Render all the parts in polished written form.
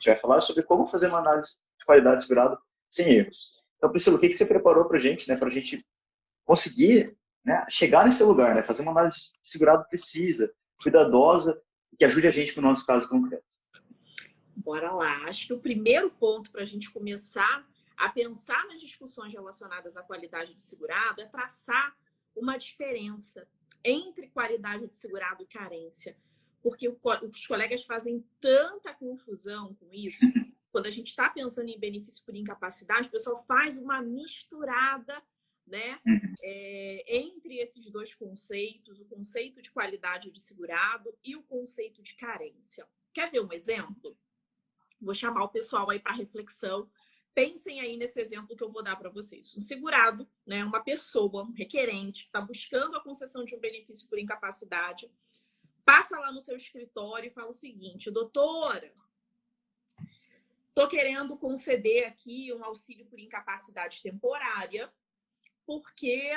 gente vai falar sobre como fazer uma análise de qualidade segurado sem erros. Então, Priscila, o que você preparou para a gente, né, para a gente conseguir, né, chegar nesse lugar, né, fazer uma análise de segurado precisa, cuidadosa, que ajude a gente para o nosso caso concreto? Bora lá. Acho que o primeiro ponto para a gente começar a pensar nas discussões relacionadas à qualidade de segurado é traçar uma diferença entre qualidade de segurado e carência. Porque os colegas fazem tanta confusão com isso. Quando a gente está pensando em benefício por incapacidade, o pessoal faz uma misturada, né, entre esses dois conceitos, o conceito de qualidade de segurado e o conceito de carência. Quer ver um exemplo? Vou chamar o pessoal aí para reflexão. Pensem aí nesse exemplo que eu vou dar para vocês. Um segurado, né, uma pessoa, um requerente, que está buscando a concessão de um benefício por incapacidade, passa lá no seu escritório e fala o seguinte: doutora, estou querendo conceder aqui um auxílio por incapacidade temporária, porque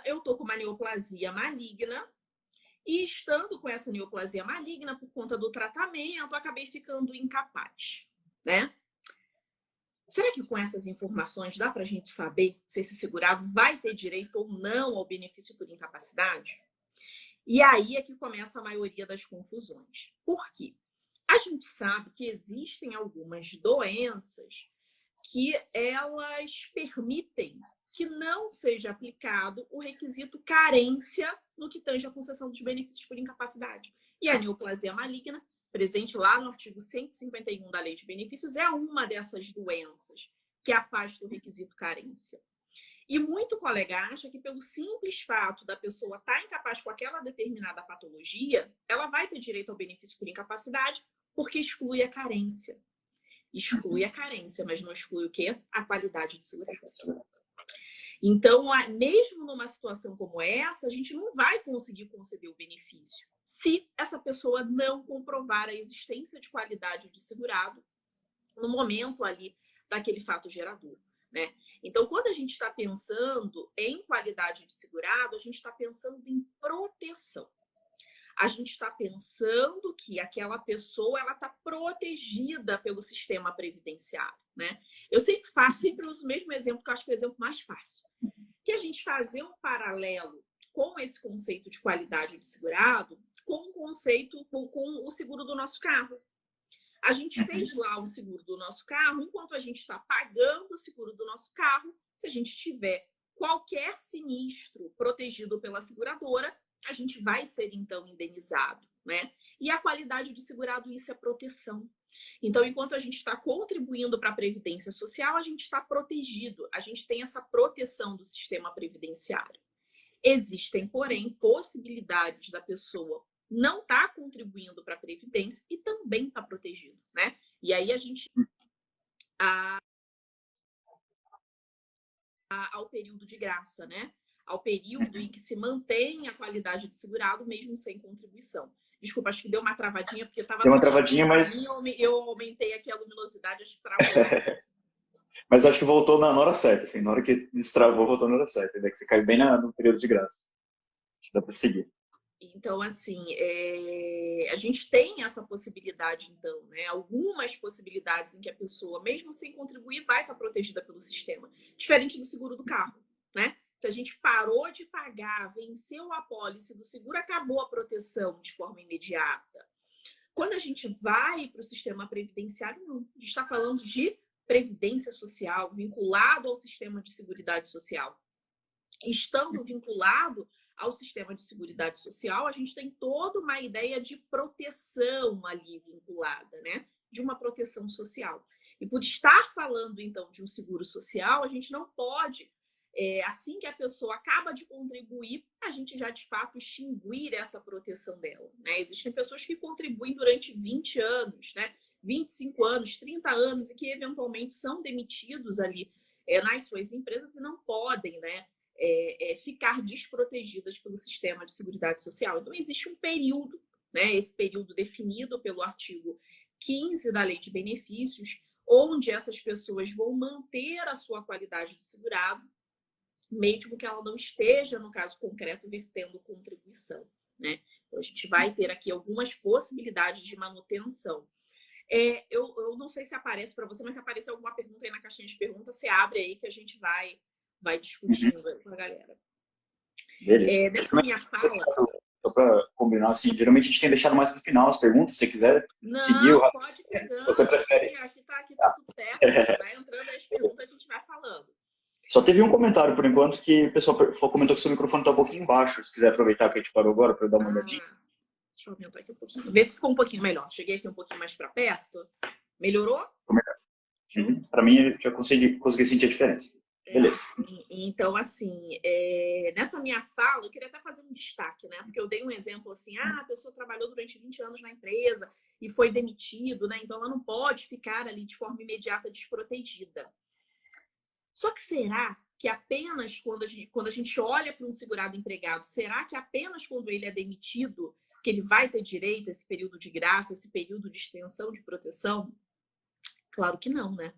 eu estou com uma neoplasia maligna e, estando com essa neoplasia maligna, por conta do tratamento, acabei ficando incapaz, né? Será que com essas informações dá para a gente saber se esse segurado vai ter direito ou não ao benefício por incapacidade? E aí é que começa a maioria das confusões. Por quê? A gente sabe que existem algumas doenças que elas permitem que não seja aplicado o requisito carência no que tange a concessão dos benefícios por incapacidade. E a neoplasia maligna, presente lá no artigo 151 da Lei de Benefícios, é uma dessas doenças que afasta o requisito carência. E muito colega acha que pelo simples fato da pessoa estar incapaz com aquela determinada patologia, ela vai ter direito ao benefício por incapacidade porque exclui a carência. Exclui a carência, mas não exclui o quê? A qualidade de segurado. Então, mesmo numa situação como essa, a gente não vai conseguir conceder o benefício se essa pessoa não comprovar a existência de qualidade de segurado no momento ali daquele fato gerador, né? Então, quando a gente está pensando em qualidade de segurado, a gente está pensando em proteção. A gente está pensando que aquela pessoa ela está protegida pelo sistema previdenciário, né? Eu sempre uso o mesmo exemplo, que eu acho que é o exemplo mais fácil. Que a gente fazer um paralelo com esse conceito de qualidade de segurado com o conceito, com o seguro do nosso carro. A gente fez lá o seguro do nosso carro, enquanto a gente está pagando o seguro do nosso carro, se a gente tiver qualquer sinistro protegido pela seguradora, a gente vai ser, então, indenizado, né? E a qualidade de segurado, isso é proteção. Então, enquanto a gente está contribuindo para a Previdência Social, a gente está protegido, a gente tem essa proteção do sistema previdenciário. Existem, porém, possibilidades da pessoa não estar contribuindo para a Previdência e também estar protegido, né? E aí a gente... ao período de graça, né? Ao período em que se mantém a qualidade de segurado, mesmo sem contribuição. Desculpa, acho que deu uma travadinha, porque estava... Deu uma travadinha, mas... Eu aumentei aqui a luminosidade, acho que travou. Mas acho que voltou na hora certa, assim, na hora que destravou, voltou na hora certa. Daí que você caiu bem no período de graça. Acho que dá para seguir. Então, assim, a gente tem essa possibilidade, então, né? Algumas possibilidades em que a pessoa, mesmo sem contribuir, vai estar protegida pelo sistema. Diferente do seguro do carro, né? Se a gente parou de pagar, venceu a apólice do seguro, acabou a proteção de forma imediata. Quando a gente vai para o sistema previdenciário, não. A gente está falando de previdência social, vinculado ao sistema de seguridade social. Estando vinculado ao sistema de seguridade social, a gente tem toda uma ideia de proteção ali vinculada, né? De uma proteção social. E por estar falando, então, de um seguro social, a gente não pode, assim que a pessoa acaba de contribuir, a gente já, de fato, extinguir essa proteção dela, né? Existem pessoas que contribuem durante 20 anos, né? 25 anos, 30 anos, e que, eventualmente, são demitidos ali nas suas empresas e não podem, né? Ficar desprotegidas pelo sistema de seguridade social. Então, existe um período, né, esse período definido pelo artigo 15 da Lei de Benefícios, onde essas pessoas vão manter a sua qualidade de segurado, mesmo que ela não esteja, no caso concreto, vertendo contribuição, né? Então, a gente vai ter aqui algumas possibilidades de manutenção. Eu não sei se aparece para você, mas se aparecer alguma pergunta aí na caixinha de perguntas, você abre aí que a gente vai discutindo aí com a galera. Beleza. Nessa minha fala... Só para combinar, assim, geralmente a gente tem deixado mais para o final as perguntas, se você quiser seguir, Não, pode ir pegando. se você prefere. Aqui tá tudo certo. Vai entrando as perguntas, a gente vai falando. Só teve um comentário, por enquanto, que o pessoal comentou que seu microfone está um pouquinho baixo. Se quiser aproveitar que a gente parou agora para dar uma olhadinha. Deixa eu aumentar aqui um pouquinho. Ver se ficou um pouquinho melhor. Cheguei aqui um pouquinho mais para perto. Melhorou? Para mim, eu já consegui sentir a diferença. Beleza. Então, assim, nessa minha fala, eu queria até fazer um destaque, né? Porque eu dei um exemplo assim, a pessoa trabalhou durante 20 anos na empresa e foi demitido, né? Então, ela não pode ficar ali de forma imediata desprotegida. Só que será que apenas quando a gente olha para um segurado empregado, será que apenas quando ele é demitido que ele vai ter direito a esse período de graça, esse período de extensão de proteção? Claro que não, né?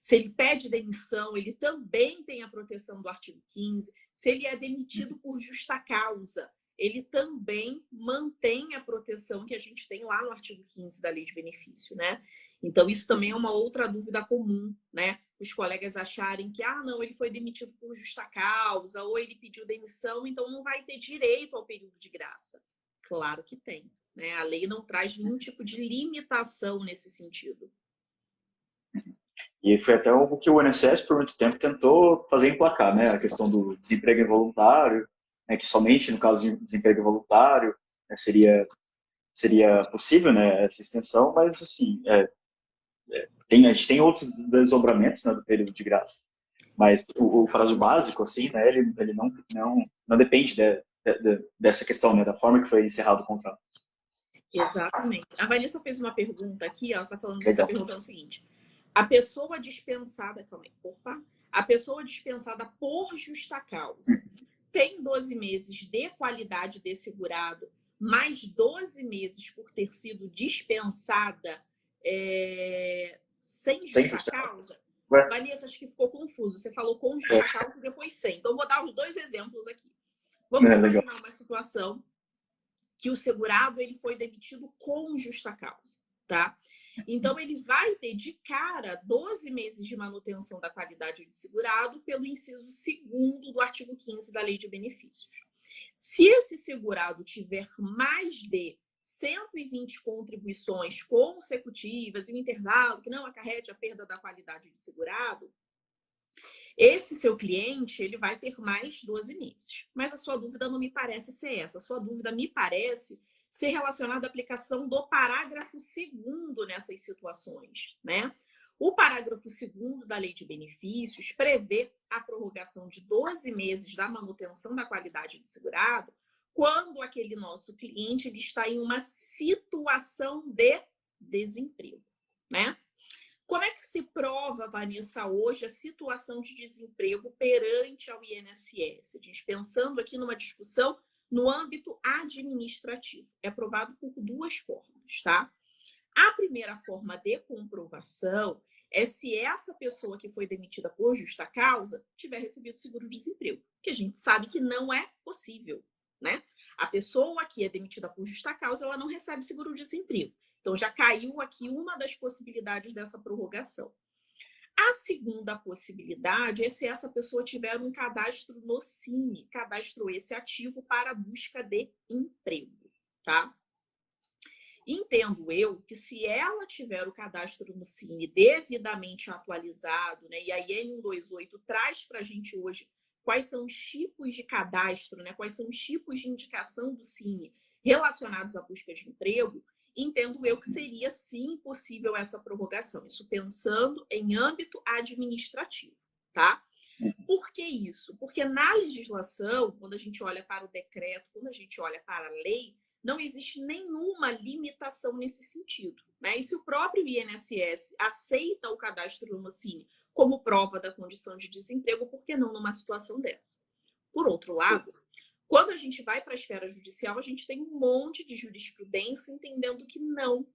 Se ele pede demissão, ele também tem a proteção do artigo 15. Se ele é demitido por justa causa, ele também mantém a proteção que a gente tem lá no artigo 15 da Lei de Benefício, né? Então, isso também é uma outra dúvida comum, né? Os colegas acharem que, não, ele foi demitido por justa causa, ou ele pediu demissão, então não vai ter direito ao período de graça. Claro que tem, né? A lei não traz nenhum tipo de limitação nesse sentido. E foi até algo que o INSS, por muito tempo, tentou fazer emplacar, né? A questão do desemprego involuntário, né? Que somente no caso de desemprego voluntário, né, seria possível, né, essa extensão, mas, assim, a gente tem outros desdobramentos, né, do período de graça. Mas o prazo básico, assim, né, ele não depende dessa questão, né, da forma que foi encerrado o contrato. Exatamente. A Vanessa fez uma pergunta aqui, ela está Legal. perguntando o seguinte: a pessoa dispensada, a pessoa dispensada por justa causa tem 12 meses de qualidade de segurado, mais 12 meses por ter sido dispensada sem justa causa? Vanessa, acho que ficou confuso. Você falou com justa causa e depois sem. Então, vou dar os dois exemplos aqui. Vamos imaginar uma situação que o segurado ele foi demitido com justa causa, tá? Então, ele vai ter de cara 12 meses de manutenção da qualidade de segurado pelo inciso 2º do artigo 15 da Lei de Benefícios. Se esse segurado tiver mais de 120 contribuições consecutivas em um intervalo que não acarrete a perda da qualidade de segurado, esse seu cliente ele vai ter mais 12 meses. Mas a sua dúvida não me parece ser essa. A sua dúvida me parece ser relacionada à aplicação do parágrafo 2º nessas situações, né? O parágrafo 2º da Lei de Benefícios prevê a prorrogação de 12 meses da manutenção da qualidade de segurado quando aquele nosso cliente ele está em uma situação de desemprego, né? Como é que se prova, Vanessa, hoje a situação de desemprego perante ao INSS? A gente pensando aqui numa discussão no âmbito administrativo. É provado por duas formas, tá? A primeira forma de comprovação é se essa pessoa que foi demitida por justa causa tiver recebido seguro-desemprego, que a gente sabe que não é possível, né? A pessoa que é demitida por justa causa, ela não recebe seguro-desemprego. Então, já caiu aqui uma das possibilidades dessa prorrogação. A segunda possibilidade é se essa pessoa tiver um cadastro no Cine, cadastro esse ativo para a busca de emprego, tá? Entendo eu que se ela tiver o cadastro no Cine devidamente atualizado, né, e a IN 128 traz para a gente hoje quais são os tipos de cadastro, né, quais são os tipos de indicação do Cine relacionados à busca de emprego, entendo eu que seria sim possível essa prorrogação. Isso pensando em âmbito administrativo, tá? Por que isso? Porque na legislação, quando a gente olha para o decreto, quando a gente olha para a lei, não existe nenhuma limitação nesse sentido, né? E se o próprio INSS aceita o cadastro no Cine como prova da condição de desemprego, por que não numa situação dessa? Por outro lado, quando a gente vai para a esfera judicial, a gente tem um monte de jurisprudência entendendo que não,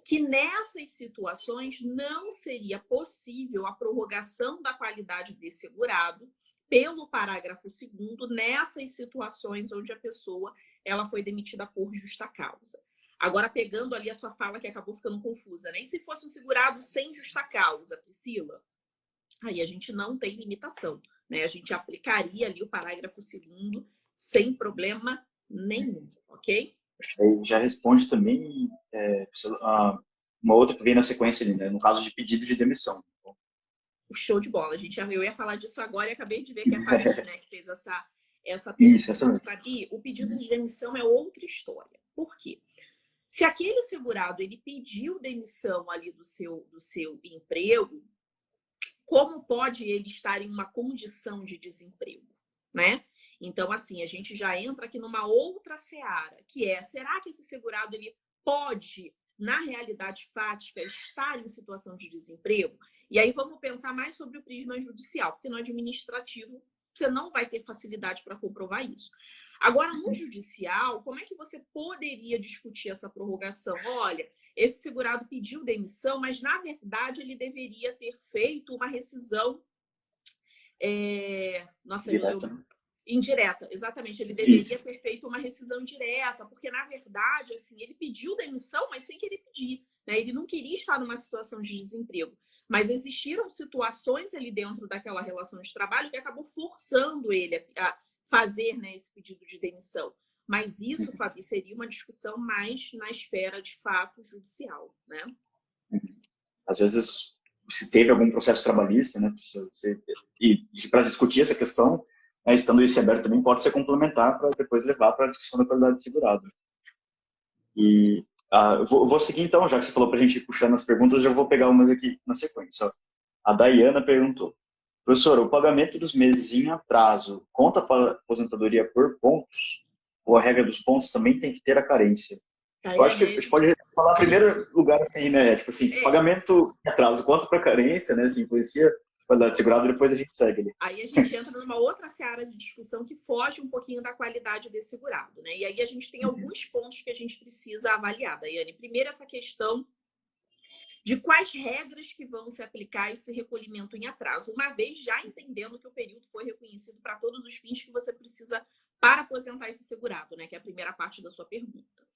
que nessas situações não seria possível a prorrogação da qualidade de segurado pelo parágrafo 2º nessas situações onde a pessoa ela foi demitida por justa causa. Agora, pegando ali a sua fala que acabou ficando confusa, né? E se fosse um segurado sem justa causa, Priscila? Aí a gente não tem limitação, né? A gente aplicaria ali o parágrafo 2º sem problema nenhum, ok? Aí já responde também uma outra que vem na sequência ali, né? No caso de pedido de demissão. Show de bola. Eu ia falar disso agora e acabei de ver que é a Fabi, né, que fez essa Isso, pergunta. essa mesmo. Fabi, o pedido de demissão é outra história. Por quê? Se aquele segurado ele pediu demissão ali do seu emprego, como pode ele estar em uma condição de desemprego, né? Então, assim, a gente já entra aqui numa outra seara, que é, será que esse segurado ele pode, na realidade fática, estar em situação de desemprego? E aí vamos pensar mais sobre o prisma judicial, porque no administrativo você não vai ter facilidade para comprovar isso. Agora, no judicial, como é que você poderia discutir essa prorrogação? Olha, esse segurado pediu demissão, mas na verdade ele deveria ter feito uma rescisão indireta, exatamente. Ele deveria ter feito uma rescisão indireta, porque na verdade, assim, ele pediu demissão, mas sem querer pedir, né? Ele não queria estar numa situação de desemprego, mas existiram situações ali dentro daquela relação de trabalho que acabou forçando ele a fazer, né, esse pedido de demissão. Mas isso, Fabi, seria uma discussão mais na esfera de fato judicial, né? Às vezes, se teve algum processo trabalhista, né? E para discutir essa questão, né, estando isso aberto também pode ser complementar para depois levar para a discussão da qualidade de segurado. E eu vou seguir então, já que você falou para a gente ir puxando as perguntas, eu já vou pegar umas aqui na sequência. A Dayana perguntou: professor, o pagamento dos meses em atraso conta para a aposentadoria por pontos? Ou a regra dos pontos também tem que ter a carência? Eu acho que a gente pode falar em primeiro lugar assim, né? Tipo assim, se pagamento em atraso conta para carência, né? Se influencia a qualidade de segurado, depois a gente segue ali. Aí a gente entra numa outra seara de discussão que foge um pouquinho da qualidade desse segurado, né? E aí a gente tem alguns pontos que a gente precisa avaliar, Daiane. Primeiro, essa questão de quais regras que vão se aplicar a esse recolhimento em atraso, uma vez já entendendo que o período foi reconhecido para todos os fins que você precisa para aposentar esse segurado, né? Que é a primeira parte da sua pergunta.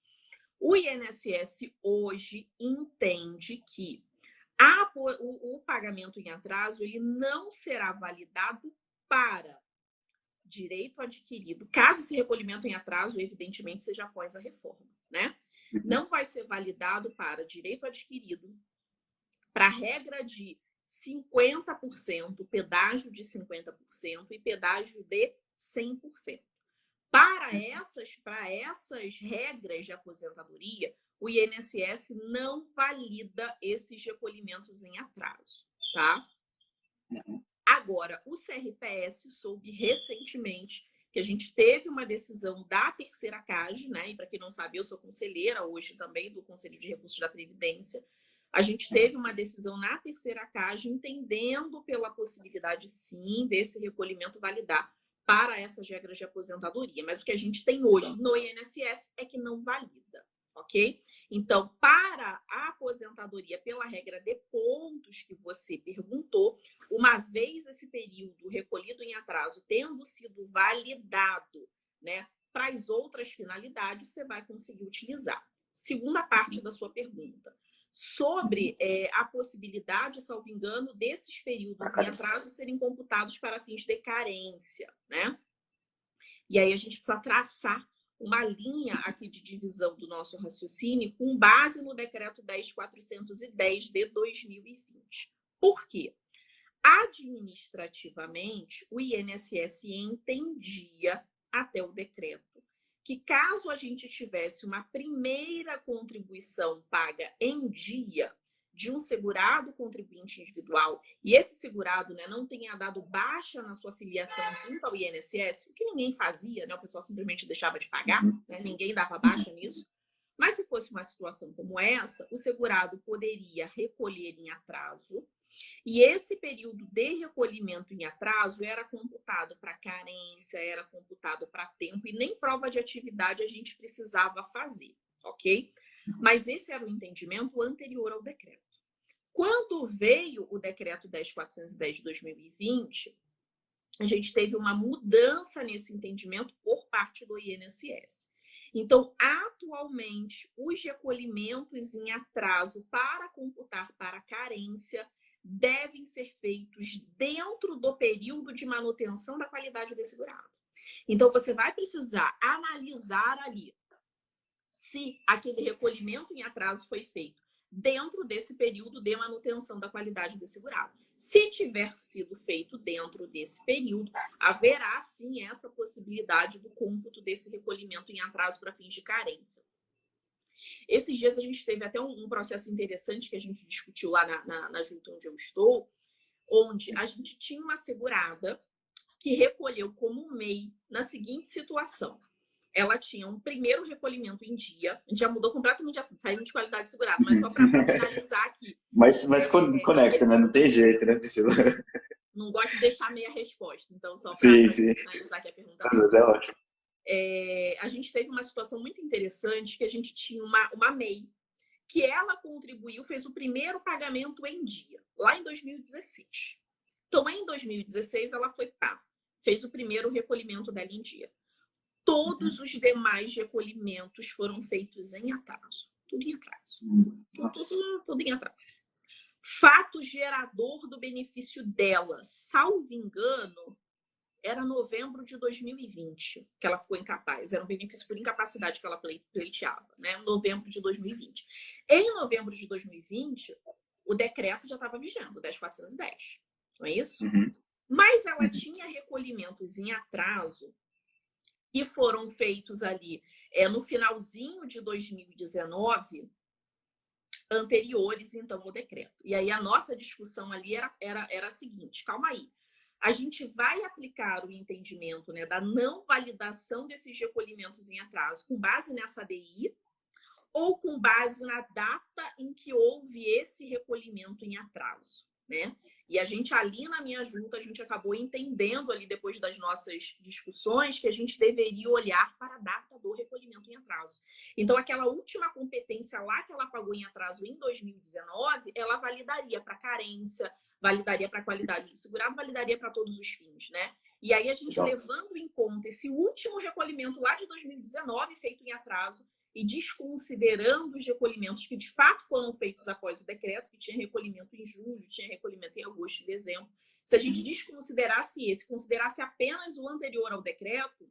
O INSS hoje entende que o pagamento em atraso ele não será validado para direito adquirido, caso esse recolhimento em atraso, evidentemente, seja após a reforma, né? Não vai ser validado para direito adquirido, para a regra de 50%, pedágio de 50% e pedágio de 100%. Para essas regras de aposentadoria, o INSS não valida esses recolhimentos em atraso, tá? Agora, o CRPS soube recentemente que a gente teve uma decisão da terceira CAGE, né? E para quem não sabe, eu sou conselheira hoje também do Conselho de Recursos da Previdência. A gente teve uma decisão na terceira CAGE entendendo pela possibilidade, sim, desse recolhimento validar para essas regras de aposentadoria. Mas o que a gente tem hoje no INSS é que não valida, ok? Então, para a aposentadoria pela regra de pontos que você perguntou, uma vez esse período recolhido em atraso tendo sido validado, né, para as outras finalidades, você vai conseguir utilizar. Segunda parte da sua pergunta. Sobre a possibilidade, salvo engano, desses períodos em atraso serem computados para fins de carência, né? E aí a gente precisa traçar uma linha aqui de divisão do nosso raciocínio com base no decreto 10.410 de 2020. Por quê? Administrativamente, o INSS entendia, até o decreto, que caso a gente tivesse uma primeira contribuição paga em dia de um segurado contribuinte individual e esse segurado, né, não tenha dado baixa na sua filiação junto ao INSS, o que ninguém fazia, né, o pessoal simplesmente deixava de pagar, né, ninguém dava baixa nisso. Mas se fosse uma situação como essa, o segurado poderia recolher em atraso. E esse período de recolhimento em atraso era computado para carência, era computado para tempo e nem prova de atividade a gente precisava fazer, ok? Mas esse era o entendimento anterior ao decreto. Quando veio o decreto 10.410 de 2020, a gente teve uma mudança nesse entendimento por parte do INSS. Então, atualmente, os recolhimentos em atraso para computar para carência devem ser feitos dentro do período de manutenção da qualidade do segurado. Então, você vai precisar analisar ali se aquele recolhimento em atraso foi feito dentro desse período de manutenção da qualidade do segurado. Se tiver sido feito dentro desse período, haverá sim essa possibilidade do cômputo desse recolhimento em atraso para fins de carência. Esses dias a gente teve até um processo interessante que a gente discutiu lá na junta onde eu estou, onde a gente tinha uma segurada que recolheu como MEI na seguinte situação. Ela tinha um primeiro recolhimento em dia, a gente já mudou completamente de assunto, saímos de qualidade segurada, mas só para finalizar aqui. Mas conecta, né? Não tem jeito, né, Priscila? Não gosto de deixar meia resposta, então só para finalizar aqui a pergunta. Mas é ótimo. A gente teve uma situação muito interessante que a gente tinha uma MEI que ela contribuiu, fez o primeiro pagamento em dia, lá em 2016. Então, em 2016, ela foi fez o primeiro recolhimento dela em dia. Todos os demais recolhimentos foram feitos em atraso. Tudo em atraso. Tudo em atraso. Fato gerador do benefício dela, salvo engano, era novembro de 2020 que ela ficou incapaz. Era um benefício por incapacidade que ela pleiteava, né? Novembro de 2020. Em novembro de 2020, o decreto já estava vigendo, o 10.410. Não é isso? Mas ela tinha recolhimentos em atraso que foram feitos ali no finalzinho de 2019, anteriores, então, ao decreto. E aí a nossa discussão ali era a seguinte, calma aí, a gente vai aplicar o entendimento, né, da não validação desses recolhimentos em atraso com base nessa ADI ou com base na data em que houve esse recolhimento em atraso, né? E a gente ali na minha junta, a gente acabou entendendo ali depois das nossas discussões que a gente deveria olhar para a data do recolhimento em atraso. Então, aquela última competência lá que ela pagou em atraso em 2019, ela validaria para carência, validaria para qualidade do segurado, validaria para todos os fins, né? E aí a gente levando em conta esse último recolhimento lá de 2019 feito em atraso, e desconsiderando os recolhimentos que de fato foram feitos após o decreto, que tinha recolhimento em julho, tinha recolhimento em agosto e dezembro. Se a gente desconsiderasse considerasse apenas o anterior ao decreto,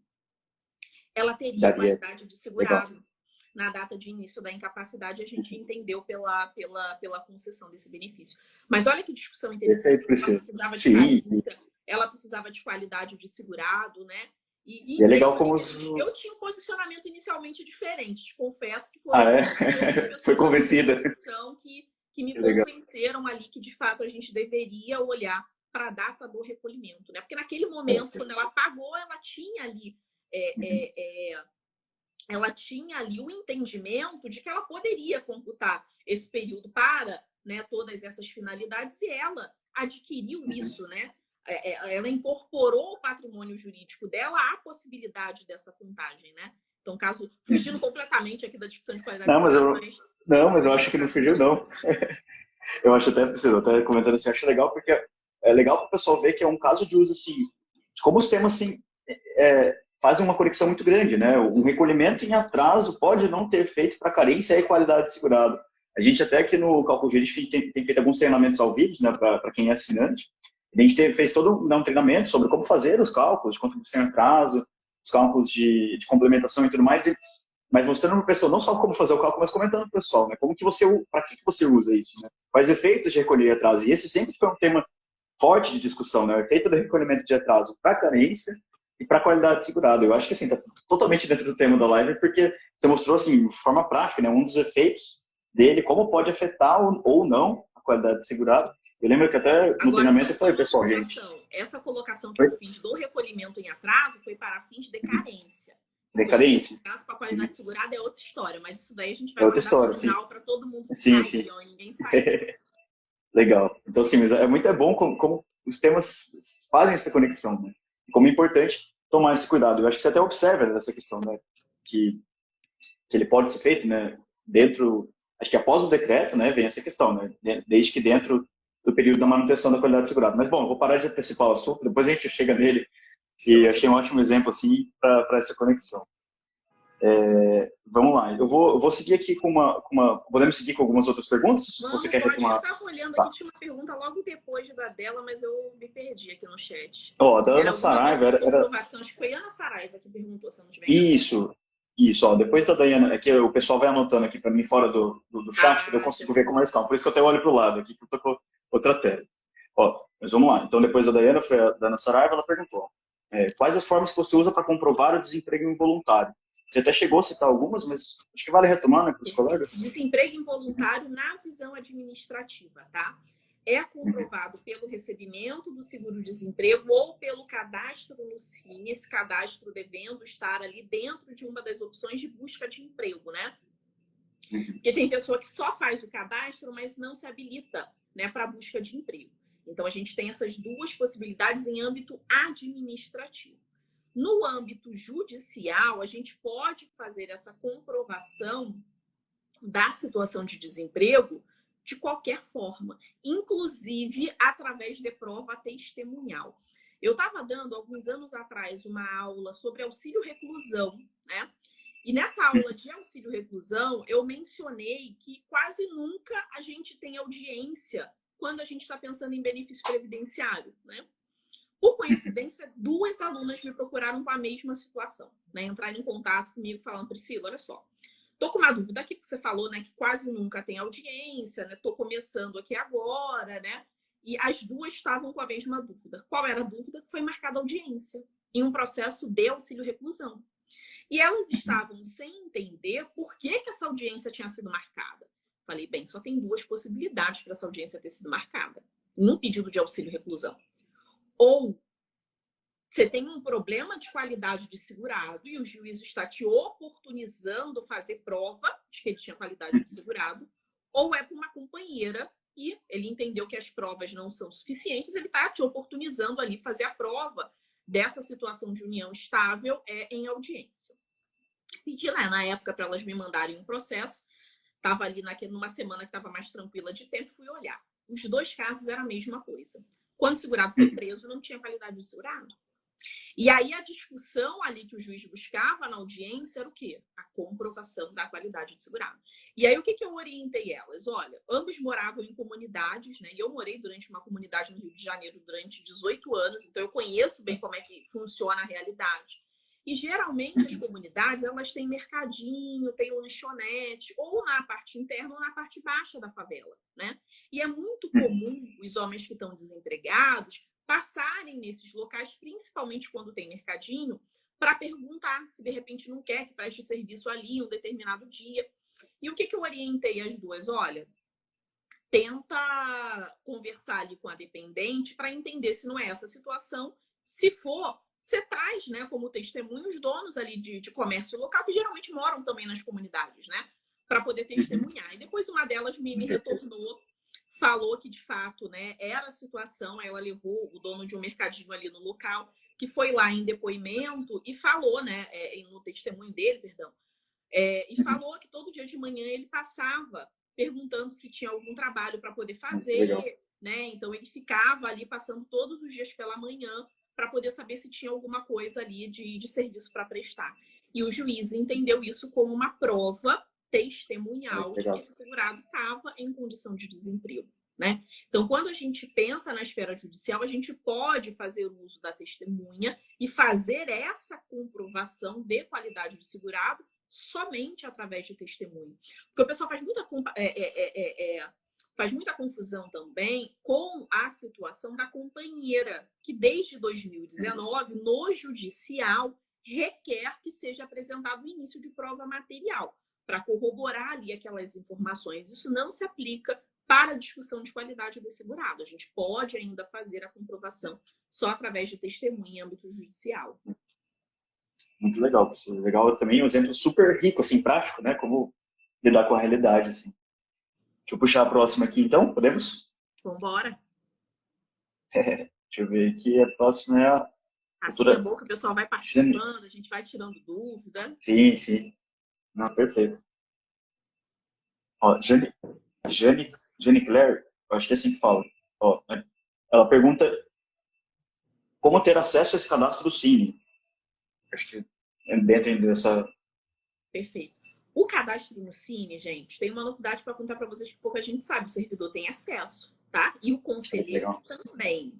ela teria qualidade de segurado. Na data de início da incapacidade, a gente entendeu pela concessão desse benefício. Mas olha que discussão interessante. Ela precisava de carência, ela precisava de qualidade de segurado, né? E é legal como eu tinha um posicionamento inicialmente diferente. Te confesso que foi convencida. Que me convenceram ali que, de fato, a gente deveria olhar para a data do recolhimento, né? Porque naquele momento, quando ela pagou, ela tinha ali o entendimento de que ela poderia computar esse período para, né, todas essas finalidades e ela adquiriu isso, né? Ela incorporou o patrimônio jurídico dela à possibilidade dessa contagem, né? Então, caso fugindo completamente aqui da discussão de qualidade mas eu acho que não fugiu, não. Eu acho até comentando assim, acho legal porque é legal para o pessoal ver que é um caso de uso assim, de como os temas assim fazem uma conexão muito grande, né? Um recolhimento em atraso pode não ter feito para carência e qualidade de segurado. A gente até aqui no Cálculo Jurídico tem feito alguns treinamentos ao vivo, né, para quem é assinante. A gente fez todo um treinamento sobre como fazer os cálculos de contribuição em atraso, os cálculos de complementação e tudo mais, mas mostrando para o pessoal não só como fazer o cálculo, mas comentando para o pessoal, né, para que você usa isso, né, quais efeitos de recolher atraso. E esse sempre foi um tema forte de discussão, né, o efeito do recolhimento de atraso para carência e para qualidade de segurado. Eu acho que assim, está totalmente dentro do tema da live, porque você mostrou assim, de forma prática, né, um dos efeitos dele, como pode afetar ou não a qualidade de segurado. Eu lembro que até no treinamento eu falei, pessoal, gente... Essa colocação que eu fiz do recolhimento em atraso foi para fins de carência. Carência. Caso para qualidade segurada é outra história, mas isso daí a gente vai mandar no final para todo mundo ficar ó, ninguém sai. Legal. Então, assim, é muito bom como os temas fazem essa conexão, né? E como é importante tomar esse cuidado. Eu acho que você até observa essa questão, né? Que ele pode ser feito, né? Dentro... Acho que após o decreto, né? Vem essa questão, né? Desde que dentro do período da manutenção da qualidade segurada. Mas, bom, eu vou parar de antecipar o assunto, depois a gente chega nele, e achei um ótimo exemplo, assim, para essa conexão. Vamos lá. Eu vou seguir aqui Podemos seguir com algumas outras perguntas? Ou você Vamos, quer pode. Eu retomar? estava olhando aqui, Tá. tinha uma pergunta logo depois da dela, mas eu me perdi aqui no chat. Ó, da Ana Era alguma Saraiva, coisa de comprovação. Acho que foi Ana Saraiva que perguntou, se eu não estiver enganada. Isso, ó, depois da Dayana, é que o pessoal vai anotando aqui para mim fora do chat, que eu Ah, consigo ver com show. mais calma. Por isso que eu até olho para o lado aqui, que eu tô com outra tela. Ó, mas vamos lá. Então, depois da Dayana, foi a Dana Saraiva, ela perguntou: quais as formas que você usa para comprovar o desemprego involuntário? Você até chegou a citar algumas, mas acho que vale retomar, né, para os Perfeito. colegas. Desemprego involuntário na visão administrativa, tá? É Uhum. comprovado pelo recebimento do seguro-desemprego ou pelo cadastro no CINE, esse cadastro devendo estar ali dentro de uma das opções de busca de emprego, né? Uhum. Porque tem pessoa que só faz o cadastro, mas não se habilita, né, para a busca de emprego. Então, a gente tem essas duas possibilidades em âmbito administrativo. No âmbito judicial, a gente pode fazer essa comprovação da situação de desemprego de qualquer forma, inclusive através de prova testemunhal. Eu estava dando, alguns anos atrás, uma aula sobre auxílio reclusão, né? E nessa aula de auxílio reclusão, eu mencionei que quase nunca a gente tem audiência quando a gente está pensando em benefício previdenciário, né? Por coincidência, duas alunas me procuraram com a mesma situação, né? Entraram em contato comigo falando: Priscila, olha só, tô com uma dúvida aqui, que você falou, né, que quase nunca tem audiência, né? Tô começando aqui agora, né? E as duas estavam com a mesma dúvida. Qual era a dúvida? Foi marcada audiência em um processo de auxílio reclusão. E elas estavam sem entender por que essa audiência tinha sido marcada. Falei: bem, só tem duas possibilidades para essa audiência ter sido marcada num pedido de auxílio reclusão. Ou você tem um problema de qualidade de segurado e o juiz está te oportunizando fazer prova de que ele tinha qualidade de segurado, ou é para uma companheira e ele entendeu que as provas não são suficientes, ele está te oportunizando ali fazer a prova dessa situação de união estável em audiência. Pedi, né, na época, para elas me mandarem um processo, estava ali numa semana que estava mais tranquila de tempo, fui olhar. Os dois casos eram a mesma coisa. Quando o segurado foi preso, não tinha qualidade de segurado. E aí a discussão ali que o juiz buscava na audiência era o quê? A comprovação da qualidade de segurado. E aí o que eu orientei elas? Olha, ambos moravam em comunidades, né? E eu morei durante uma comunidade no Rio de Janeiro durante 18 anos, então eu conheço bem como é que funciona a realidade. E geralmente as comunidades, elas têm mercadinho, têm lanchonete, ou na parte interna ou na parte baixa da favela, né? E é muito comum os homens que estão desempregados passarem nesses locais, principalmente quando tem mercadinho, para perguntar se de repente não quer que preste serviço ali um determinado dia. E o que eu orientei as duas? Olha, tenta conversar ali com a dependente para entender se não é essa situação. Se for, você traz, né, como testemunho os donos ali de comércio local, que geralmente moram também nas comunidades, né, para poder testemunhar. E depois uma delas me retornou, falou que de fato, né, era a situação. Ela levou o dono de um mercadinho ali no local, que foi lá em depoimento e falou, né, no testemunho dele, perdão, e falou que todo dia de manhã ele passava perguntando se tinha algum trabalho para poder fazer, né? Então ele ficava ali passando todos os dias pela manhã para poder saber se tinha alguma coisa ali de serviço para prestar. E o juiz entendeu isso como uma prova testemunhal de que esse segurado estava em condição de desemprego, né? Então, quando a gente pensa na esfera judicial, a gente pode fazer uso da testemunha e fazer essa comprovação de qualidade do segurado somente através de testemunho. Porque o pessoal faz muita confusão também com a situação da companheira, que desde 2019, no judicial, requer que seja apresentado o início de prova material para corroborar ali aquelas informações. Isso não se aplica para a discussão de qualidade do segurado. A gente pode ainda fazer a comprovação só através de testemunha em âmbito judicial. Muito legal, professor. Legal também, um exemplo super rico, assim, prático, né? Como lidar com a realidade, assim. Deixa eu puxar a próxima aqui, então, podemos? Vamos embora. Deixa eu ver aqui, a próxima é a Assim é doutora bom que o pessoal vai Jane. participando, a gente vai tirando dúvida. Sim, sim. Não, perfeito. Ó, Jane Claire, eu acho que é assim que fala. Ó, ela pergunta como ter acesso a esse cadastro do CINE. Acho que é dentro dessa Perfeito. O cadastro no Cine, gente, tem uma novidade para contar para vocês que pouca gente sabe. O servidor tem acesso, tá? E o conselheiro também.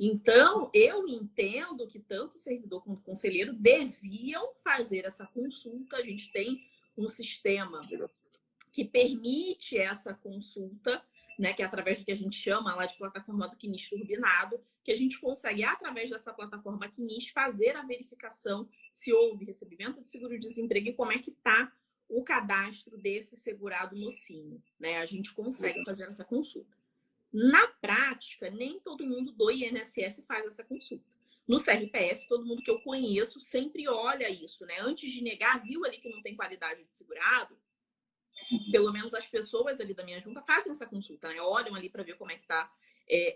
Então, eu entendo que tanto o servidor quanto o conselheiro deviam fazer essa consulta. A gente tem um sistema que permite essa consulta, né, que é através do que a gente chama lá de plataforma do CNIS turbinado, que a gente consegue, através dessa plataforma CNIS, fazer a verificação se houve recebimento de seguro-desemprego e como é que está o cadastro desse segurado no Cine, né? A gente consegue fazer essa consulta. Na prática, nem todo mundo do INSS faz essa consulta. No CRPS, todo mundo que eu conheço sempre olha isso, né? Antes de negar, viu ali que não tem qualidade de segurado, pelo menos as pessoas ali da minha junta fazem essa consulta, né? Olham ali para ver como é que está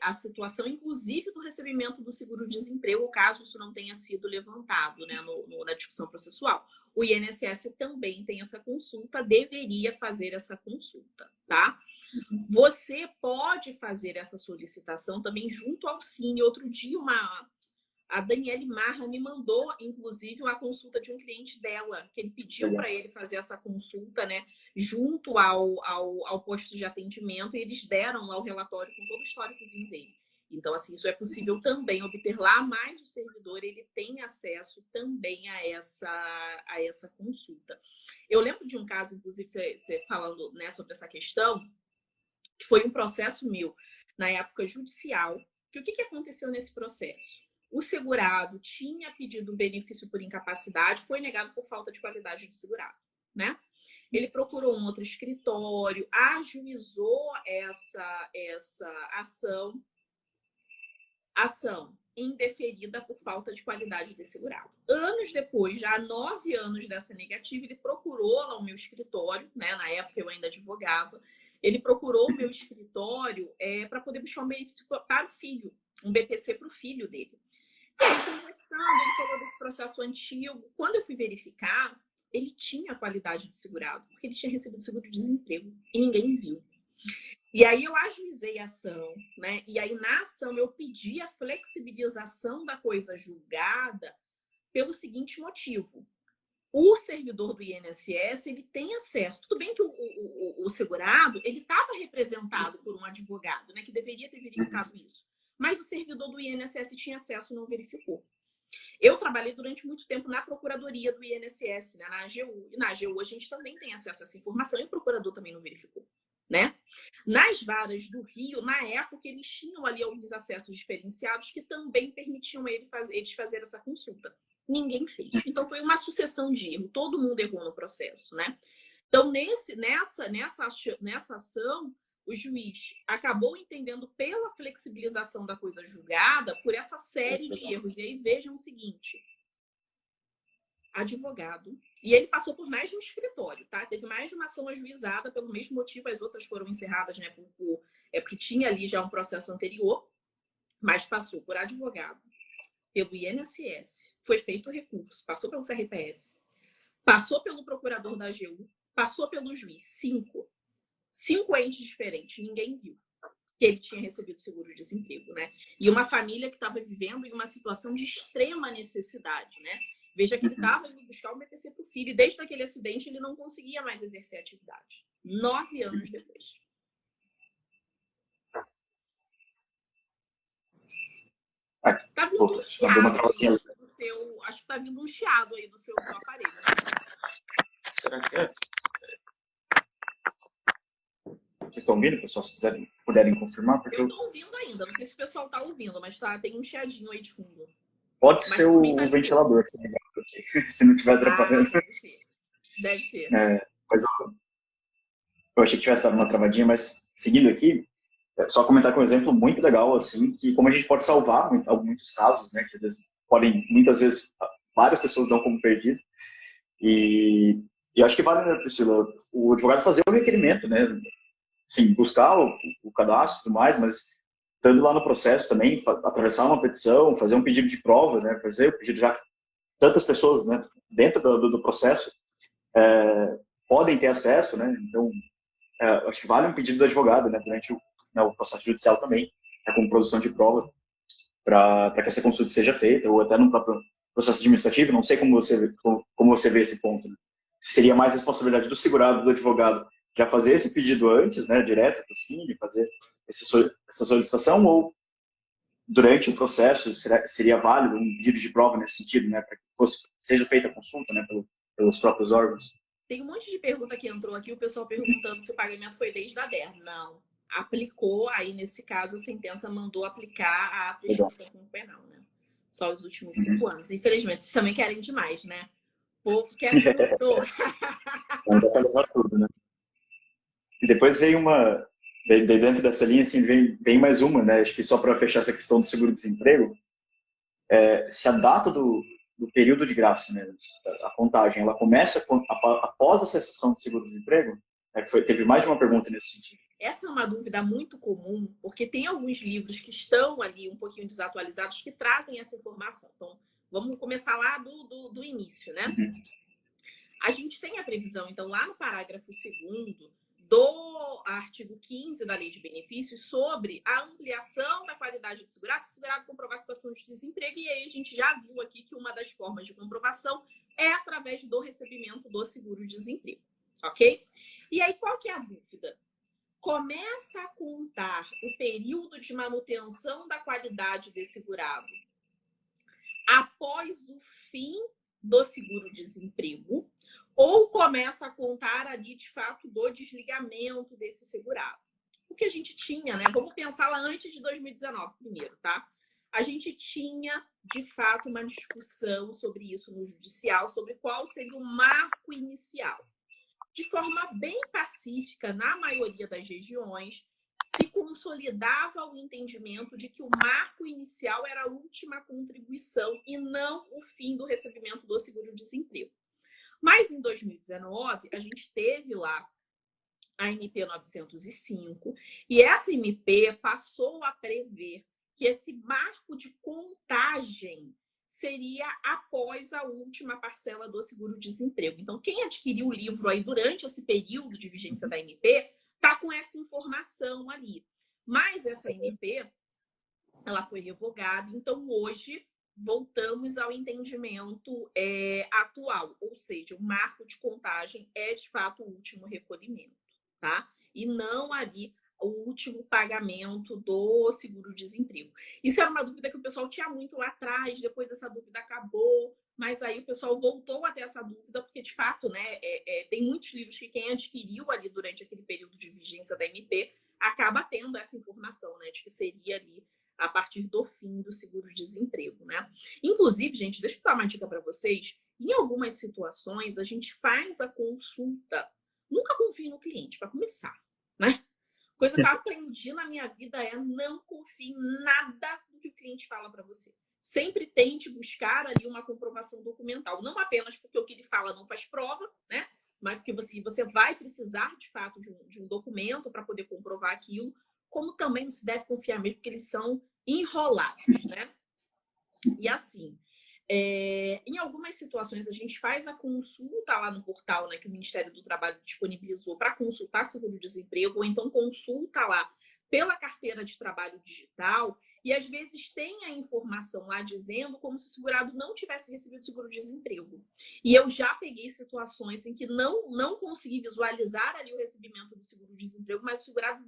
a situação, inclusive do recebimento do seguro-desemprego, caso isso não tenha sido levantado, né, na discussão processual. O INSS também tem essa consulta, deveria fazer essa consulta, tá? Você pode fazer essa solicitação também junto ao Cine. Outro dia, a Daniele Marra me mandou, inclusive, uma consulta de um cliente dela, que ele pediu para ele fazer essa consulta, né, junto ao posto de atendimento, e eles deram lá o relatório com todo o históricozinho dele. Então, assim, isso é possível também obter lá, mas o servidor, ele tem acesso também a essa consulta. Eu lembro de um caso, inclusive, você falando, né, sobre essa questão, que foi um processo meu, na época judicial, que o que aconteceu nesse processo? O segurado tinha pedido um benefício por incapacidade, foi negado por falta de qualidade de segurado, né? Ele procurou um outro escritório, ajuizou essa ação indeferida por falta de qualidade de segurado. Anos depois, já há 9 anos dessa negativa, ele procurou lá o meu escritório, né? Na época eu ainda advogava, ele procurou o meu escritório para poder buscar um benefício para o filho, um BPC para o filho dele. E aí, conversando, ele falou desse processo antigo. Quando eu fui verificar, ele tinha qualidade de segurado, porque ele tinha recebido seguro-desemprego e ninguém viu. E aí eu ajuizei a ação, né? E aí na ação eu pedi a flexibilização da coisa julgada pelo seguinte motivo. O servidor do INSS, ele tem acesso. Tudo bem que o segurado, ele estava representado por um advogado, né? Que deveria ter verificado isso. Mas o servidor do INSS tinha acesso e não verificou. Eu trabalhei durante muito tempo na procuradoria do INSS, né, na AGU. E na AGU a gente também tem acesso a essa informação e o procurador também não verificou, né? Nas varas do Rio, na época, eles tinham ali alguns acessos diferenciados que também permitiam eles fazer essa consulta. Ninguém fez. Então, foi uma sucessão de erro. Todo mundo errou no processo, né? Então, nessa ação, o juiz acabou entendendo pela flexibilização da coisa julgada por essa série de erros. E aí vejam o seguinte: advogado, e ele passou por mais de um escritório, tá? Teve mais de uma ação ajuizada pelo mesmo motivo, as outras foram encerradas, né? Porque tinha ali já um processo anterior, mas passou por advogado, pelo INSS, foi feito o recurso, passou pelo CRPS, passou pelo procurador da AGU, passou pelo juiz. 5 entes diferentes, ninguém viu que ele tinha recebido seguro-desemprego, né? E uma família que estava vivendo em uma situação de extrema necessidade, né? Veja que ele estava indo buscar o BPC para o filho, e desde aquele acidente ele não conseguia mais exercer a atividade. 9 anos depois. Tá vindo um chiado aí do seu... Acho que tá vindo um chiado aí do seu aparelho. Será que é? Vocês estão ouvindo, pessoal? Se puderem confirmar. Porque eu estou ouvindo ainda. Não sei se o pessoal está ouvindo, mas tem um chiadinho aí de fundo. Pode ser o ventilador que tá ligado aqui, se não estiver atrapalhando. Deve ser. Mas eu achei que tivesse dado uma travadinha, mas seguindo aqui, só comentar com um exemplo muito legal, assim, que como a gente pode salvar muitos casos, né, que às vezes muitas vezes, várias pessoas dão como perdido. E eu acho que vale, né, Priscila, o advogado fazer o requerimento, né, sim, buscar o cadastro e tudo mais, mas estando lá no processo também, atravessar uma petição, fazer um pedido de prova, né, fazer o pedido, já que tantas pessoas, né, dentro do processo podem ter acesso, né, então acho que vale um pedido do advogado, né, durante o processo judicial também, com produção de prova, para que essa consulta seja feita, ou até no próprio processo administrativo. Não sei como você vê esse ponto. Né? seria mais responsabilidade do segurado, do advogado, já fazer esse pedido antes, né, direto para o Cine, fazer essa solicitação, ou durante o processo seria válido um pedido de prova nesse sentido, né, para que seja feita a consulta, né, pelos próprios órgãos? Tem um monte de pergunta que entrou aqui, o pessoal perguntando se o pagamento foi desde a DER. Não. Aplicou, aí nesse caso a sentença mandou aplicar a prescrição penal, né? Só os últimos 5 anos. Infelizmente, vocês também querem demais, né? O povo quer tudo. Dá para levar tudo, né? E depois veio dentro dessa linha, assim, vem mais uma, né? Acho que só para fechar essa questão do seguro-desemprego, se a data do período de graça, né, a contagem, ela começa após a cessação do seguro-desemprego, teve mais de uma pergunta nesse sentido. Essa é uma dúvida muito comum, porque tem alguns livros que estão ali um pouquinho desatualizados que trazem essa informação. Então, vamos começar lá do início, né? Uhum. A gente tem a previsão, então, lá no parágrafo 2º do artigo 15 da Lei de Benefícios sobre a ampliação da qualidade do segurado, se o segurado comprovar a situação de desemprego, e aí a gente já viu aqui que uma das formas de comprovação é através do recebimento do seguro-desemprego, ok? E aí, qual que é a dúvida? Começa a contar o período de manutenção da qualidade desse segurado após o fim do seguro-desemprego, ou começa a contar ali, de fato, do desligamento desse segurado. O que a gente tinha, né? Vamos pensar lá antes de 2019 primeiro, tá? A gente tinha, de fato, uma discussão sobre isso no judicial, sobre qual seria o marco inicial. De forma bem pacífica, na maioria das regiões, se consolidava o entendimento de que o marco inicial era a última contribuição e não o fim do recebimento do seguro-desemprego. Mas em 2019, a gente teve lá a MP 905 e essa MP passou a prever que esse marco de contagem seria após a última parcela do seguro-desemprego. Então, quem adquiriu o livro aí durante esse período de vigência da MP está com essa informação ali. Mas essa MP, ela foi revogada, então hoje voltamos ao entendimento atual, ou seja, o marco de contagem é de fato o último recolhimento, tá? E não ali o último pagamento do seguro-desemprego. Isso era uma dúvida que o pessoal tinha muito lá atrás, depois essa dúvida acabou, mas aí o pessoal voltou a ter essa dúvida, porque de fato, né, tem muitos livros que quem adquiriu ali durante aquele período de vigência da MP acaba tendo essa informação, né, de que seria ali a partir do fim do seguro-desemprego, né? Inclusive, gente, deixa eu dar uma dica para vocês. Em algumas situações, a gente faz a consulta. Nunca confie no cliente, para começar, né? Coisa que eu aprendi na minha vida é não confie em nada do que o cliente fala para você. Sempre tente buscar ali uma comprovação documental. Não apenas porque o que ele fala não faz prova, né? Mas porque você vai precisar, de fato, de um documento para poder comprovar aquilo, como também não se deve confiar mesmo, porque eles são enrolados, né? E assim, em algumas situações a gente faz a consulta lá no portal, né, que o Ministério do Trabalho disponibilizou para consultar seguro-desemprego, ou então consulta lá pela carteira de trabalho digital, e às vezes tem a informação lá dizendo como se o segurado não tivesse recebido seguro-desemprego. E eu já peguei situações em que não consegui visualizar ali o recebimento do seguro-desemprego, mas o segurado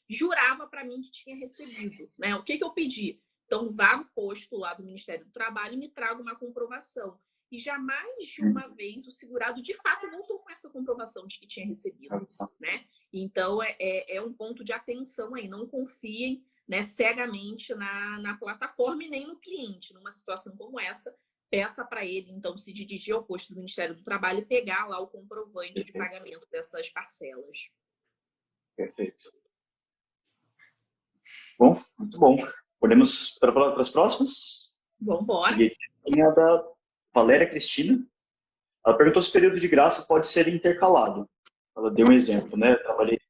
jurava para mim que tinha recebido, né? O que eu pedi? Então, vá no posto lá do Ministério do Trabalho e me traga uma comprovação. E já mais de uma vez o segurado, de fato, voltou com essa comprovação de que tinha recebido, né? Então, é um ponto de atenção aí. Não confiem, né, cegamente na plataforma e nem no cliente. Numa situação como essa, peça para ele, então, se dirigir ao posto do Ministério do Trabalho e pegar lá o comprovante de pagamento dessas parcelas. Perfeito. Bom, muito bom. Podemos para as próximas? Vamos embora. Tem a da Valéria Cristina. Ela perguntou se o período de graça pode ser intercalado. Ela deu um exemplo, né? Trabalhei.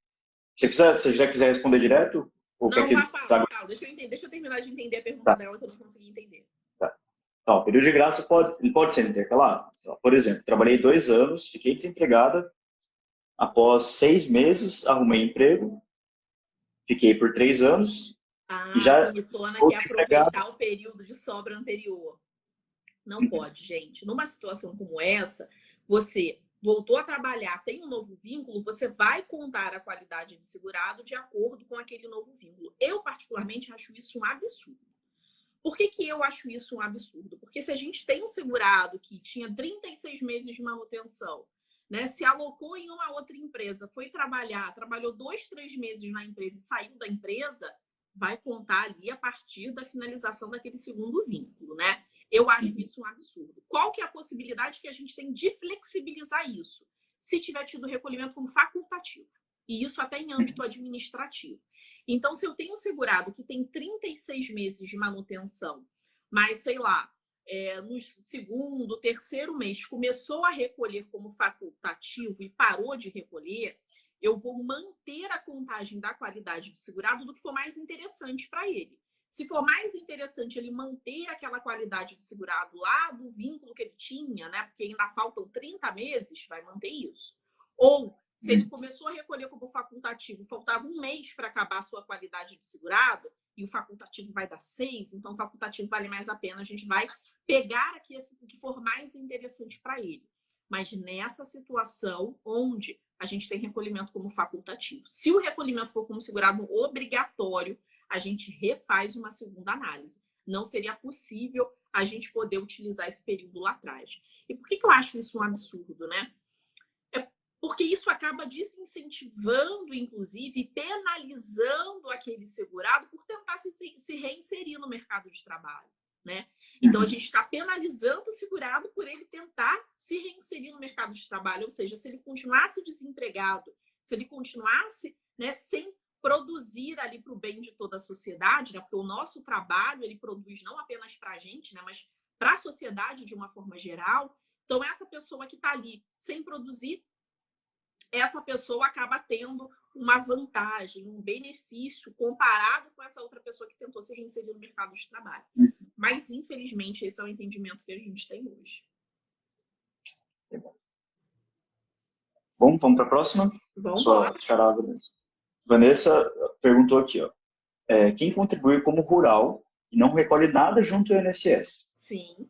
Se você já quiser responder direto, ou não, quer que Rafael, deixa eu terminar de entender a pergunta dela, que eu não consegui entender. Tá. Então, o período de graça pode ser intercalado. Então, por exemplo, trabalhei 2 anos, fiquei desempregada. Após 6 meses, arrumei emprego. Fiquei por 3 anos. A e já bonitona quer aproveitar o período de sobra anterior. Não pode, gente. Numa situação como essa, você voltou a trabalhar, tem um novo vínculo, você vai contar a qualidade de segurado de acordo com aquele novo vínculo. Eu, particularmente, acho isso um absurdo. Por que eu acho isso um absurdo? Porque se a gente tem um segurado que tinha 36 meses de manutenção, né, se alocou em uma outra empresa, foi trabalhar, trabalhou 2, 3 meses na empresa e saiu da empresa, vai contar ali a partir da finalização daquele segundo vínculo, né? Eu acho isso um absurdo. Qual que é a possibilidade que a gente tem de flexibilizar isso? Se tiver tido recolhimento como facultativo. E isso até em âmbito administrativo. Então, se eu tenho um segurado que tem 36 meses de manutenção, mas, sei lá, no segundo, terceiro mês começou a recolher como facultativo e parou de recolher, eu vou manter a contagem da qualidade do segurado do que for mais interessante para ele. Se for mais interessante ele manter aquela qualidade do segurado lá do vínculo que ele tinha, né? Porque ainda faltam 30 meses, vai manter isso. Ou, se ele começou a recolher como facultativo, faltava um mês para acabar a sua qualidade de segurado, e o facultativo vai dar 6, então o facultativo vale mais a pena. A gente vai pegar aqui o que for mais interessante para ele. Mas nessa situação onde a gente tem recolhimento como facultativo, se o recolhimento for como segurado obrigatório, a gente refaz uma segunda análise. Não seria possível a gente poder utilizar esse período lá atrás. E por que eu acho isso um absurdo, né? Porque isso acaba desincentivando, inclusive, e penalizando aquele segurado por tentar se reinserir no mercado de trabalho, né? Então, a gente está penalizando o segurado por ele tentar se reinserir no mercado de trabalho. Ou seja, se ele continuasse desempregado, se ele continuasse, né, sem produzir ali para o bem de toda a sociedade, né? Porque o nosso trabalho, ele produz não apenas para a gente, né, mas para a sociedade de uma forma geral. Então, essa pessoa que está ali sem produzir, essa pessoa acaba tendo uma vantagem, um benefício comparado com essa outra pessoa que tentou se reinserir no mercado de trabalho. Mas, infelizmente, esse é o entendimento que a gente tem hoje. Bom, vamos para a próxima? Vamos lá. Vanessa perguntou aqui, ó. Quem contribui como rural e não recolhe nada junto ao INSS? Sim.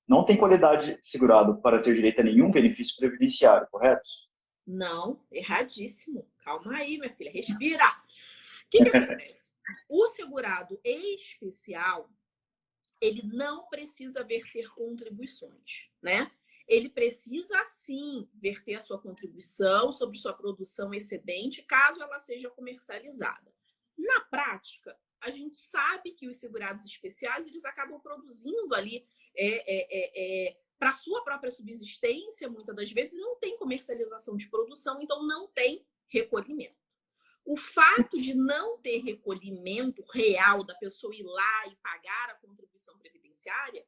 Não tem qualidade segurado para ter direito a nenhum benefício previdenciário, correto? Não, erradíssimo. Calma aí, minha filha, respira. O que acontece? O segurado especial, ele não precisa verter contribuições, né? Ele precisa, sim, verter a sua contribuição sobre sua produção excedente, caso ela seja comercializada. Na prática, a gente sabe que os segurados especiais, eles acabam produzindo ali para a sua própria subsistência, muitas das vezes, não tem comercialização de produção, então não tem recolhimento. O fato de não ter recolhimento real da pessoa ir lá e pagar a contribuição previdenciária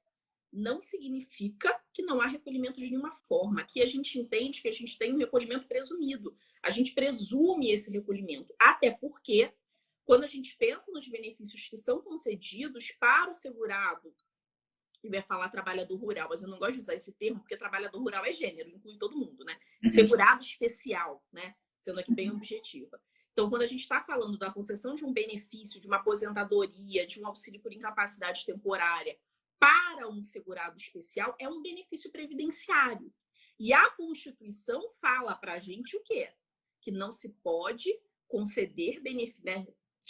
não significa que não há recolhimento de nenhuma forma. Aqui a gente entende que a gente tem um recolhimento presumido. A gente presume esse recolhimento. Até porque, quando a gente pensa nos benefícios que são concedidos para o segurado, e vai falar trabalhador rural, mas eu não gosto de usar esse termo, porque trabalhador rural é gênero, inclui todo mundo, né? Segurado especial, né? Sendo aqui bem objetiva. Então, quando a gente está falando da concessão de um benefício, de uma aposentadoria, de um auxílio por incapacidade temporária para um segurado especial, é um benefício previdenciário. E a Constituição fala para a gente o quê? Que não se pode conceder benefício, né?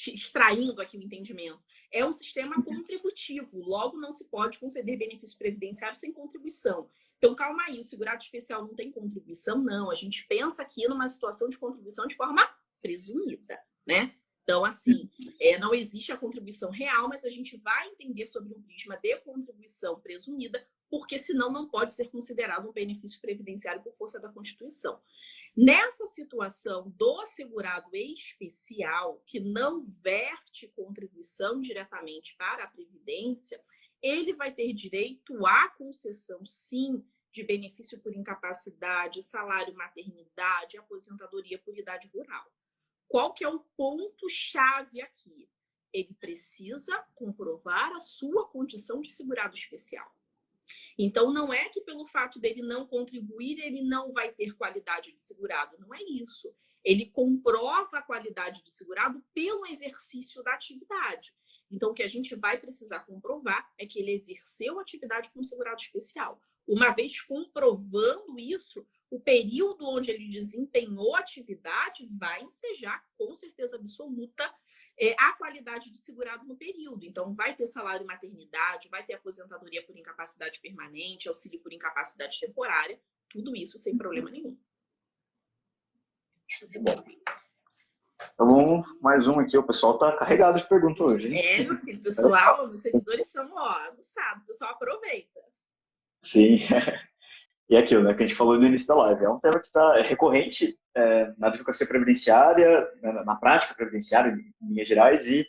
Extraindo aqui o entendimento, é um sistema contributivo, logo não se pode conceder benefício previdenciário sem contribuição. Então, calma aí, o segurado especial não tem contribuição? Não, a gente pensa aqui numa situação de contribuição de forma presumida, né? Então, assim, não existe a contribuição real, mas a gente vai entender sobre um prisma de contribuição presumida, porque senão não pode ser considerado um benefício previdenciário por força da Constituição. Nessa situação do segurado especial, que não verte contribuição diretamente para a Previdência, ele vai ter direito à concessão, sim, de benefício por incapacidade, salário maternidade, aposentadoria por idade rural. Qual que é o ponto-chave aqui? Ele precisa comprovar a sua condição de segurado especial. Então, não é que pelo fato dele não contribuir, ele não vai ter qualidade de segurado. Não é isso. Ele comprova a qualidade de segurado pelo exercício da atividade. Então, o que a gente vai precisar comprovar é que ele exerceu a atividade como segurado especial. Uma vez comprovando isso, o período onde ele desempenhou a atividade vai ensejar, com certeza absoluta, a qualidade do segurado no período. Então, vai ter salário maternidade, vai ter aposentadoria por incapacidade permanente, auxílio por incapacidade temporária, tudo isso sem problema nenhum. Show de bola. Então, mais um aqui. O pessoal tá carregado de perguntas hoje, hein? Meu filho, pessoal, os seguidores são, aguçados, o pessoal aproveita. Sim. E é aquilo, né, que a gente falou no início da live. É um tema que é recorrente na advocacia previdenciária, na prática previdenciária, em linhas gerais, e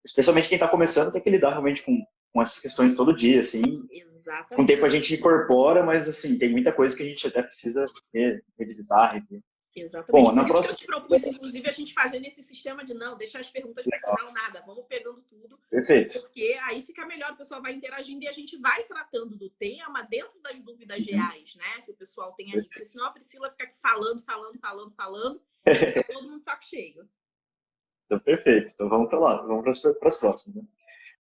especialmente quem está começando tem que lidar realmente com essas questões todo dia, assim. Exatamente. Com o tempo a gente incorpora, mas, assim, tem muita coisa que a gente até precisa revisitar, rever. Exatamente. Bom, na Por isso próxima... que eu te propus, inclusive, a gente fazer nesse sistema de não deixar as perguntas para o final, nada. Vamos pegando tudo. Perfeito. Porque aí fica melhor, o pessoal vai interagindo e a gente vai tratando do tema dentro das dúvidas reais, né? Que o pessoal tem ali. Porque senão a Priscila fica aqui falando, e fica todo mundo saco cheio. Então, perfeito. Então, vamos para lá. Vamos para as próximas, né?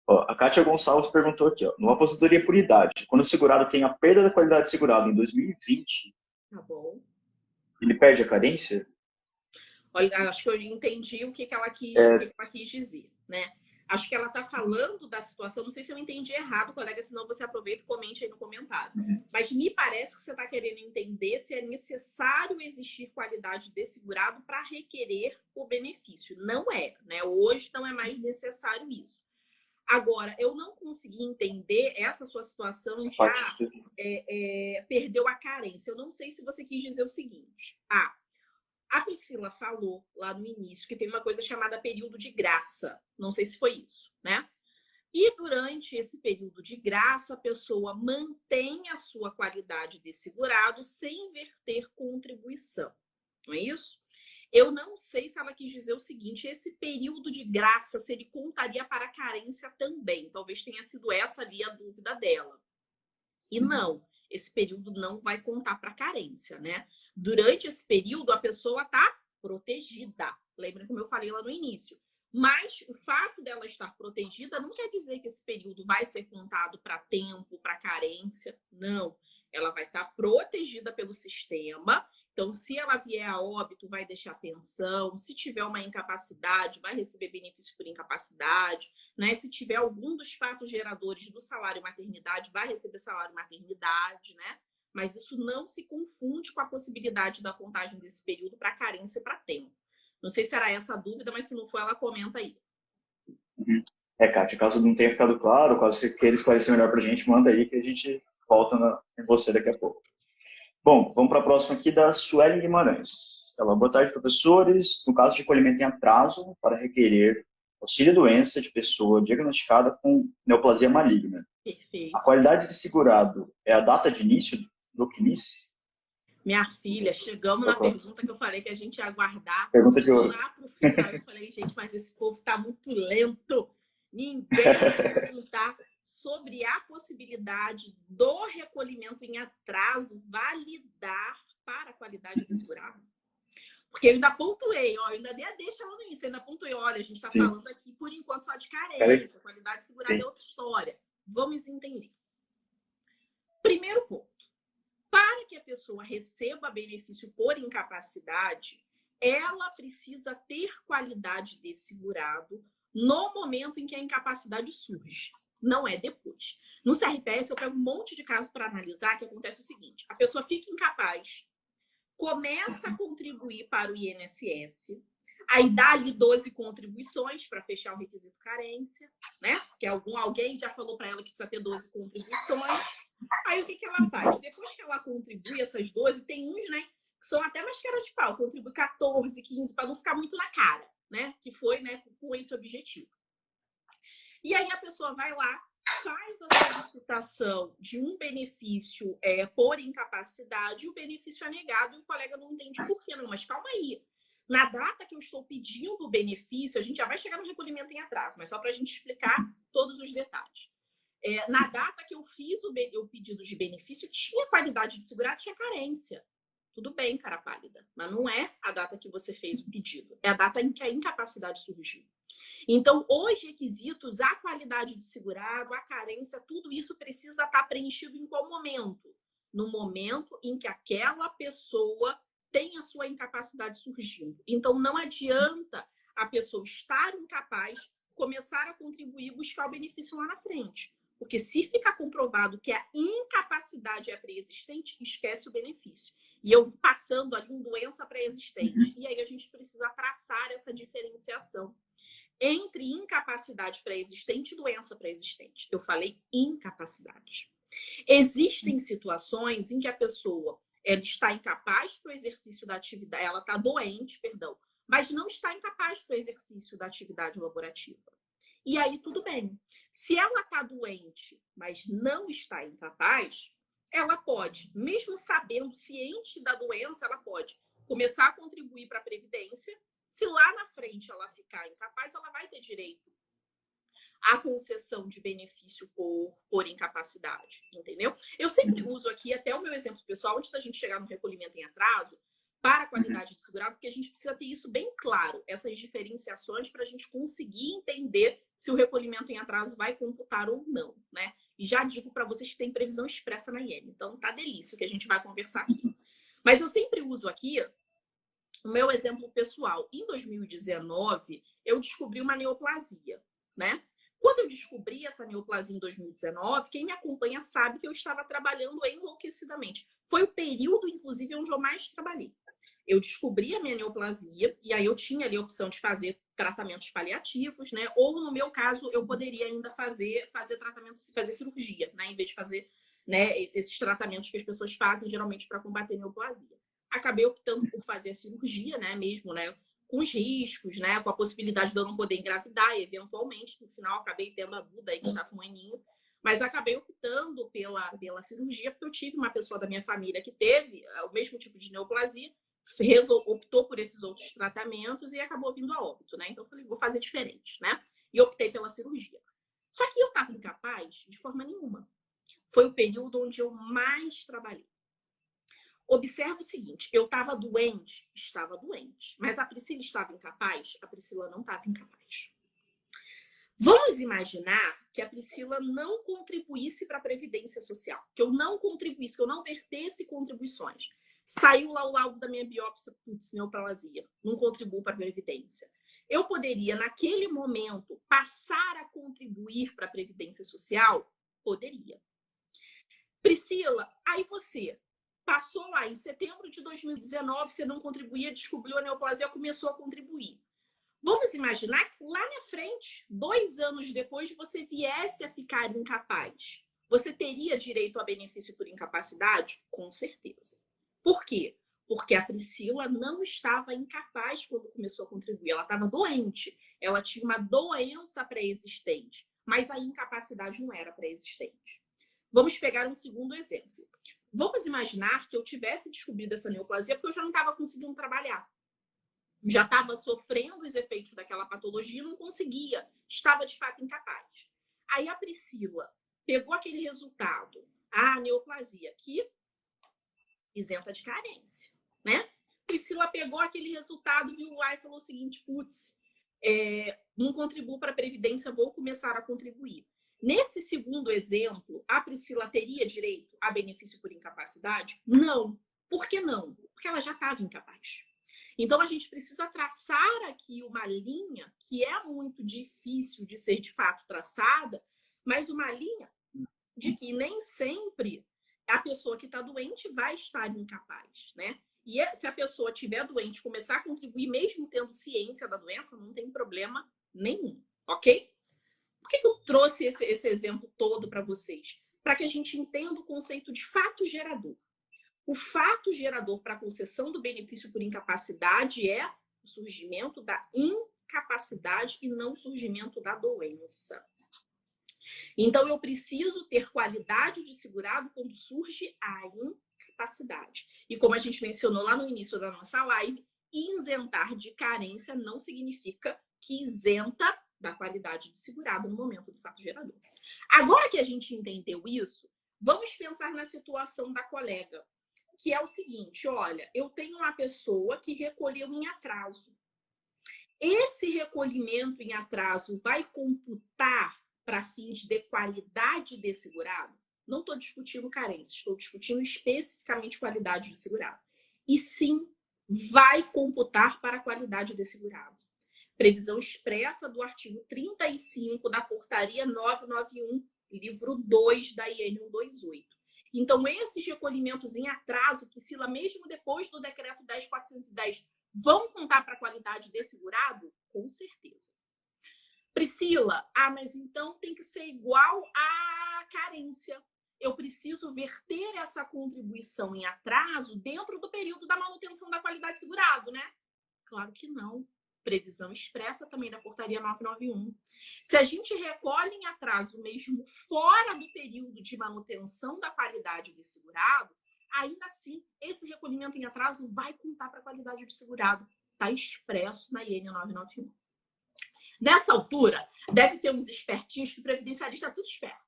Ó, a Kátia Gonçalves perguntou aqui, ó, numa aposentadoria por idade, quando o segurado tem a perda da qualidade de segurado em 2020, tá bom, ele perde a carência? Olha, acho que eu entendi o que ela quis dizer, né? Acho que ela está falando da situação, não sei se eu entendi errado, colega, senão você aproveita e comente aí no comentário. Mas me parece que você está querendo entender se é necessário existir qualidade de segurado para requerer o benefício. Não é, né? Hoje não é mais necessário isso. Agora, eu não consegui entender essa sua situação de perdeu a carência. Eu não sei se você quis dizer o seguinte. A Priscila falou lá no início que tem uma coisa chamada período de graça. Não sei se foi isso, né? E durante esse período de graça, a pessoa mantém a sua qualidade de segurado sem verter contribuição. Não é isso? Eu não sei se ela quis dizer o seguinte, esse período de graça, se ele contaria para a carência também. Talvez tenha sido essa ali a dúvida dela. E não, esse período não vai contar para carência, né? Durante esse período, a pessoa está protegida. Lembra como eu falei lá no início. Mas o fato dela estar protegida não quer dizer que esse período vai ser contado para tempo, para carência. Não. Ela vai estar protegida pelo sistema. Então, se ela vier a óbito, vai deixar pensão. Se tiver uma incapacidade, vai receber benefício por incapacidade. Né? Se tiver algum dos fatos geradores do salário maternidade, vai receber salário maternidade. Né? Mas isso não se confunde com a possibilidade da contagem desse período para carência e para tempo. Não sei se era essa a dúvida, mas se não for, ela comenta aí. Kátia, caso não tenha ficado claro, caso você queira esclarecer melhor para a gente, manda aí que a gente volta em você daqui a pouco. Bom, vamos para a próxima aqui da Suelen Guimarães. Boa tarde, professores. No caso de recolhimento em atraso para requerer auxílio-doença de pessoa diagnosticada com neoplasia maligna. Perfeito. A qualidade de segurado é a data de início do CNIS? Minha filha, chegamos na pergunta que eu falei que a gente ia aguardar. Pergunta de ouro. Lá pro final eu falei, gente, mas esse povo está muito lento. Ninguém vai perguntar sobre a possibilidade do recolhimento em atraso validar para a qualidade do segurado. Porque eu ainda pontuei, ó, eu ainda dei a deixa lá no início, eu ainda pontuei, olha, a gente está falando aqui, por enquanto, só de carência, qualidade de segurado é outra história. Vamos entender. Primeiro ponto. Para que a pessoa receba benefício por incapacidade, ela precisa ter qualidade de segurado no momento em que a incapacidade surge. Não é depois. No CRPS, eu pego um monte de casos para analisar que acontece o seguinte. A pessoa fica incapaz, começa a contribuir para o INSS, aí dá ali 12 contribuições para fechar o requisito carência, né? Porque alguém já falou para ela que precisa ter 12 contribuições. Aí o que ela faz? Depois que ela contribui essas 12, tem uns, né, que são até mais cara de pau, contribui 14, 15, para não ficar muito na cara, né? Que foi, né, com esse objetivo. E aí a pessoa vai lá, faz a solicitação de um benefício por incapacidade, e o benefício é negado e o colega não entende por que não. Mas calma aí. Na data que eu estou pedindo o benefício, a gente já vai chegar no recolhimento em atraso, mas só para a gente explicar todos os detalhes. Na data que eu fiz o pedido de benefício, tinha qualidade de segurado, tinha carência. Tudo bem, cara pálida, mas não é a data que você fez o pedido, é a data em que a incapacidade surgiu. Então, os requisitos, a qualidade de segurado, a carência, tudo isso precisa estar preenchido em qual momento? no momento em que aquela pessoa tem a sua incapacidade surgindo. Então, não adianta a pessoa estar incapaz, começar a contribuir e buscar o benefício lá na frente. Porque se ficar comprovado que a incapacidade é pré-existente, esquece o benefício. E eu passando ali uma doença pré-existente. E aí a gente precisa traçar essa diferenciação entre incapacidade pré-existente e doença pré-existente. Eu falei incapacidade. Existem situações em que a pessoa ela está incapaz para o exercício da atividade, ela está doente, perdão, mas não está incapaz para o exercício da atividade laborativa. E aí tudo bem. Se ela está doente, mas não está incapaz, ela pode, mesmo sabendo, ciente da doença, ela pode começar a contribuir para a Previdência. Se lá na frente ela ficar incapaz, ela vai ter direito à concessão de benefício por incapacidade, entendeu? Eu sempre uso aqui até o meu exemplo pessoal, antes da gente chegar no recolhimento em atraso, para a qualidade de segurado, porque a gente precisa ter isso bem claro, essas diferenciações, para a gente conseguir entender se o recolhimento em atraso vai computar ou não, né? E já digo para vocês que tem previsão expressa na IEM, então tá delícia o que a gente vai conversar aqui. Mas eu sempre uso aqui o meu exemplo pessoal. Em 2019, eu descobri uma neoplasia, né? Quando eu descobri essa neoplasia em 2019, quem me acompanha sabe que eu estava trabalhando enlouquecidamente. Foi o período, inclusive, onde eu mais trabalhei. Eu descobri a minha neoplasia e aí eu tinha ali a opção de fazer tratamentos paliativos, né? Ou, no meu caso, eu poderia ainda fazer tratamentos, fazer cirurgia, né? Em vez de fazer, né, esses tratamentos que as pessoas fazem geralmente para combater neoplasia. Acabei optando por fazer a cirurgia, né? Mesmo, né? Com os riscos, né? Com a possibilidade de eu não poder engravidar, eventualmente. No final, acabei tendo a Duda aí que está com um aninho. Mas acabei optando pela cirurgia, porque eu tive uma pessoa da minha família que teve o mesmo tipo de neoplasia, optou por esses outros tratamentos e acabou vindo a óbito, né? Então, eu falei, vou fazer diferente, né? E optei pela cirurgia. Só que eu estava incapaz de forma nenhuma. Foi o período onde eu mais trabalhei. Observa o seguinte, eu estava doente, mas a Priscila estava incapaz? A Priscila não estava incapaz. Vamos imaginar que a Priscila não contribuísse para a Previdência Social, que eu não contribuísse, que eu não vertesse contribuições. Saiu lá o laudo da minha biópsia, putz, neoplasia, não contribuo para a Previdência. Eu poderia, naquele momento, passar a contribuir para a Previdência Social? Poderia. Priscila, aí você passou lá em setembro de 2019, você não contribuía, descobriu a neoplasia, começou a contribuir. Vamos imaginar que lá na frente, 2 anos depois, você viesse a ficar incapaz. Você teria direito a benefício por incapacidade? Com certeza. Por quê? Porque a Priscila não estava incapaz quando começou a contribuir. Ela estava doente. Ela tinha uma doença pré-existente. Mas a incapacidade não era pré-existente. Vamos pegar um segundo exemplo. Vamos imaginar que eu tivesse descobrido essa neoplasia porque eu já não estava conseguindo trabalhar. Já estava sofrendo os efeitos daquela patologia e não conseguia. Estava, de fato, incapaz. Aí a Priscila pegou aquele resultado, a neoplasia, que isenta de carência, né? Priscila pegou aquele resultado, viu lá e falou o seguinte, putz, não contribuo para a Previdência, vou começar a contribuir. Nesse segundo exemplo, a Priscila teria direito a benefício por incapacidade? Não. Por que não? Porque ela já estava incapaz. Então, a gente precisa traçar aqui uma linha que é muito difícil de ser, de fato, traçada, mas uma linha de que nem sempre a pessoa que está doente vai estar incapaz, né? E se a pessoa estiver doente, começar a contribuir, mesmo tendo ciência da doença, não tem problema nenhum, ok? Por que eu trouxe esse exemplo todo para vocês? Para que a gente entenda o conceito de fato gerador. O fato gerador para a concessão do benefício por incapacidade é o surgimento da incapacidade e não o surgimento da doença. Então, eu preciso ter qualidade de segurado quando surge a incapacidade. E como a gente mencionou lá no início da nossa live, isentar de carência não significa que isenta da qualidade de segurado no momento do fato gerador. Agora que a gente entendeu isso, vamos pensar na situação da colega, que é o seguinte, olha, eu tenho uma pessoa que recolheu em atraso. Esse recolhimento em atraso vai computar para fins de qualidade de segurado? Não estou discutindo carência, estou discutindo especificamente qualidade de segurado. E sim, vai computar para a qualidade de segurado. Previsão expressa do artigo 35 da Portaria 991, livro 2 da IN 128. Então, esses recolhimentos em atraso, Priscila, mesmo depois do decreto 10.410, vão contar para a qualidade de segurado? Com certeza. Priscila, mas então tem que ser igual à carência. Eu preciso verter essa contribuição em atraso dentro do período da manutenção da qualidade de segurado, né? Claro que não. Previsão expressa também da Portaria 991. Se a gente recolhe em atraso mesmo fora do período de manutenção da qualidade de segurado, ainda assim, esse recolhimento em atraso vai contar para a qualidade do segurado. Está expresso na IN 991. Nessa altura, deve ter uns espertinhos, que o previdencialista é tudo esperto.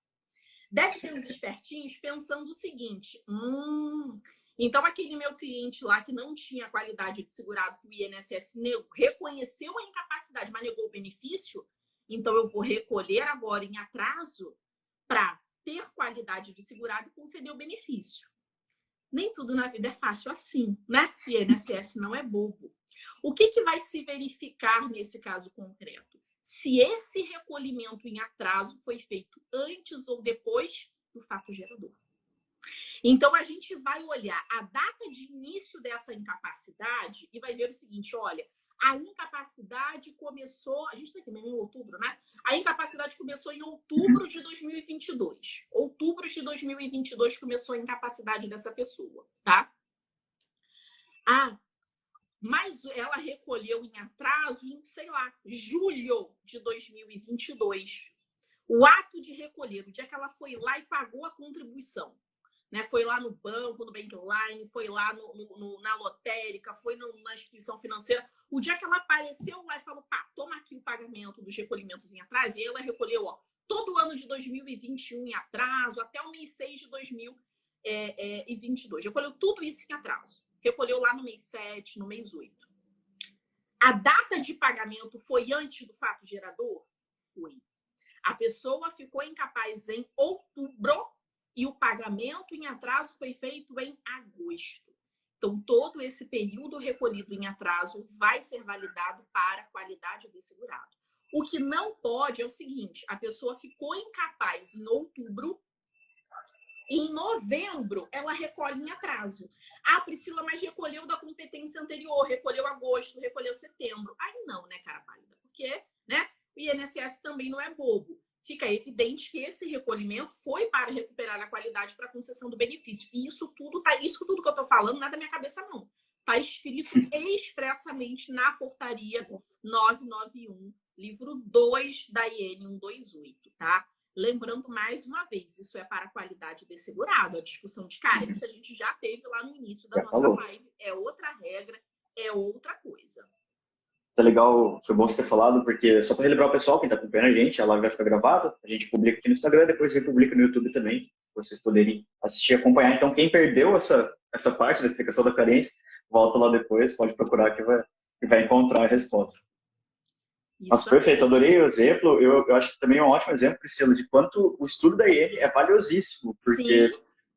Deve ter uns espertinhos pensando o seguinte: então aquele meu cliente lá que não tinha qualidade de segurado, que o INSS reconheceu a incapacidade, mas negou o benefício, então eu vou recolher agora em atraso para ter qualidade de segurado e conceder o benefício. Nem tudo na vida é fácil assim, né? O INSS não é bobo. O que vai se verificar nesse caso concreto? Se esse recolhimento em atraso foi feito antes ou depois do fato gerador. Então, a gente vai olhar a data de início dessa incapacidade e vai ver o seguinte, olha, a incapacidade começou... A gente está aqui mesmo em outubro, né? A incapacidade começou em outubro de 2022. Outubro de 2022 começou a incapacidade dessa pessoa, tá? Mas ela recolheu em atraso em, sei lá, julho de 2022. O ato de recolher, o dia que ela foi lá e pagou a contribuição, né? Foi lá no banco, no Bankline, foi lá na lotérica, foi na instituição financeira. O dia que ela apareceu lá e falou, toma aqui o pagamento dos recolhimentos em atraso, e ela recolheu, todo o ano de 2021 em atraso, até o mês 6 de 2022. Recolheu tudo isso em atraso. Recolheu lá no mês 7, no mês 8. A data de pagamento foi antes do fato gerador? Foi. A pessoa ficou incapaz em outubro e o pagamento em atraso foi feito em agosto. Então, todo esse período recolhido em atraso vai ser validado para a qualidade do segurado. O que não pode é o seguinte, a pessoa ficou incapaz em outubro, em novembro, ela recolhe em atraso. Priscila, mas recolheu da competência anterior, recolheu agosto, recolheu setembro. Aí não, né, cara pálida? Porque, né, o INSS também não é bobo. Fica evidente que esse recolhimento foi para recuperar a qualidade para a concessão do benefício. E isso tudo que eu estou falando não é da minha cabeça, não. Está escrito expressamente na Portaria 991, livro 2 da IN 128, tá? Lembrando mais uma vez, isso é para a qualidade de segurado. A discussão de carência a gente já teve lá no início da nossa live. É outra regra, é outra coisa. É legal, foi bom você ter falado, porque só para relembrar o pessoal, quem está acompanhando a gente, a live vai ficar gravada, a gente publica aqui no Instagram, depois a gente publica no YouTube também, para vocês poderem assistir e acompanhar. Então, quem perdeu essa parte da explicação da carência, volta lá depois, pode procurar que vai encontrar a resposta. Nossa, perfeito, adorei o exemplo. Eu acho que também é um ótimo exemplo, Priscila, de quanto o estudo da IN é valiosíssimo, porque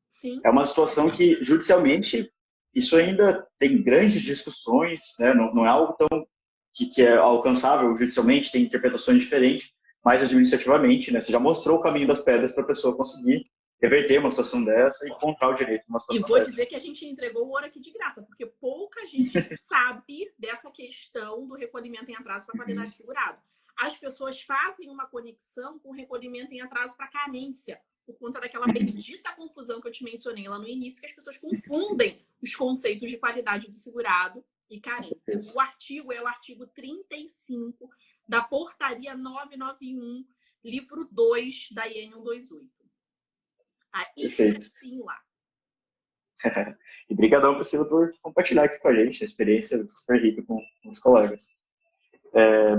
sim. É uma situação que, judicialmente, isso ainda tem grandes discussões, né? Não é algo tão que é alcançável judicialmente, tem interpretações diferentes, mas administrativamente, né? Você já mostrou o caminho das pedras para a pessoa conseguir reverter uma situação dessa e encontrar o direito numa situação dessa. E vou dizer que a gente entregou o ouro aqui de graça, porque pouca gente sabe dessa questão do recolhimento em atraso para qualidade de segurado. As pessoas fazem uma conexão com o recolhimento em atraso para carência, por conta daquela bendita confusão que eu te mencionei lá no início, que as pessoas confundem os conceitos de qualidade de segurado e carência. O artigo é o artigo 35 da Portaria 991, livro 2 da IN 128. Perfeito. Lá. E brigadão, Priscila, por compartilhar aqui com a gente a experiência super rica com os colegas.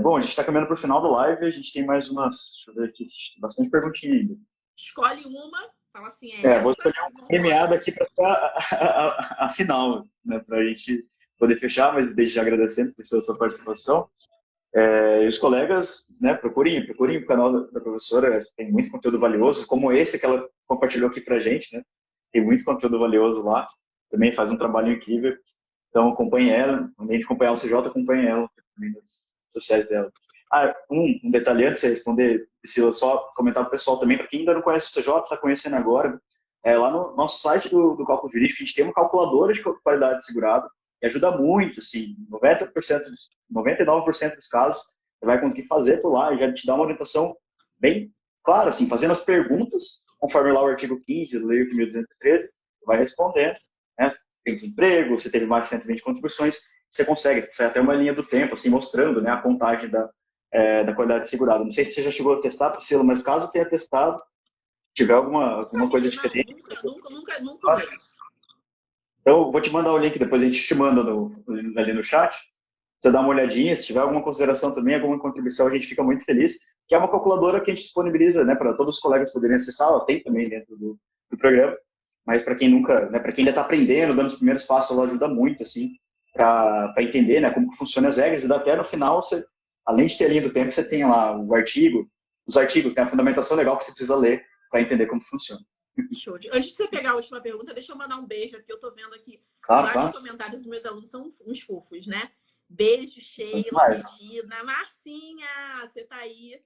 Bom, a gente está caminhando para o final da live, a gente tem mais umas, deixa eu ver aqui, bastante perguntinha ainda. Escolhe uma, fala assim, vou escolher uma premiada aqui para a final, né, para a gente poder fechar, mas desde já agradecendo pela sua participação. E os colegas, né, procurem o canal da professora, tem muito conteúdo valioso, como esse que ela compartilhou aqui pra gente, né? Tem muito conteúdo valioso lá, também faz um trabalho incrível. Então, acompanhe ela, além de acompanhar o CJ, acompanhe ela também nas sociais dela. Um detalhe antes de você responder, Priscila, só comentar para o pessoal também, para quem ainda não conhece o CJ, está conhecendo agora, lá no nosso site do Cálculo Jurídico, a gente tem uma calculadora de qualidade de segurado, que ajuda muito, assim, 99% dos casos, você vai conseguir fazer por lá e já te dá uma orientação bem clara, assim, fazendo as perguntas, conforme lá o artigo 15 da Lei 8.213, você vai respondendo, né? Você tem desemprego, você teve mais de 120 contribuições, você consegue, sai até uma linha do tempo, assim, mostrando, né, a contagem da qualidade de segurado. Não sei se você já chegou a testar, Priscila, mas caso tenha testado, tiver alguma coisa diferente. Nunca usei. Então, vou te mandar o link, depois a gente te manda ali no chat. Você dá uma olhadinha, se tiver alguma consideração também, alguma contribuição, a gente fica muito feliz. Que é uma calculadora que a gente disponibiliza, né, para todos os colegas poderem acessar, ela tem também dentro do programa. Mas para quem nunca, né, para quem ainda está aprendendo, dando os primeiros passos, ela ajuda muito, assim, para entender, né, como que funcionam as regras. E até no final, você, além de ter a linha do tempo, você tem lá os artigos, tem a fundamentação legal que você precisa ler para entender como funciona. Show. Antes de você pegar a última pergunta, deixa eu mandar um beijo aqui. Eu tô vendo aqui Claro. comentários dos meus alunos, são uns fofos, né? Beijo, Sheila, Regina, Marcinha, você tá aí.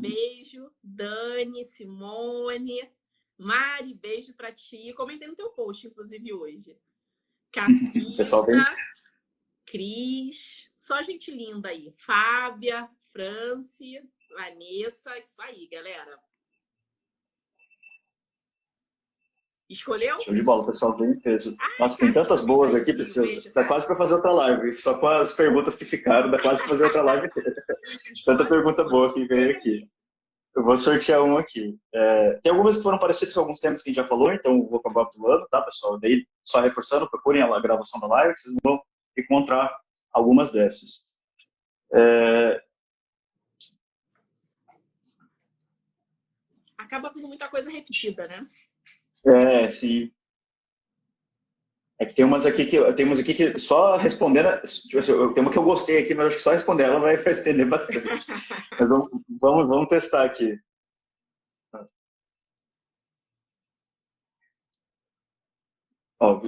Beijo, Dani, Simone, Mari, beijo pra ti. Comentei no teu post, inclusive, hoje. Cassina, Cris, só gente linda aí. Fábia, Franci, Vanessa, isso aí, galera. Escolheu? Show de bola, pessoal, bem peso. Nossa, tem tantas boas aqui, Priscila. Dá quase para fazer outra live. Só com as perguntas que ficaram, dá quase para fazer outra live. Tanta pergunta boa que veio aqui. Eu vou sortear um aqui. Tem algumas que foram parecidas com alguns temas que a gente já falou, então eu vou acabar pulando, tá, pessoal? Daí, só reforçando, procurem a gravação da live, que vocês vão encontrar algumas dessas. Acaba com muita coisa repetida, né? Sim. É que tem umas aqui que só respondendo, tipo assim, tem uma que eu gostei aqui, mas acho que só responder ela vai estender bastante. Mas vamos testar aqui.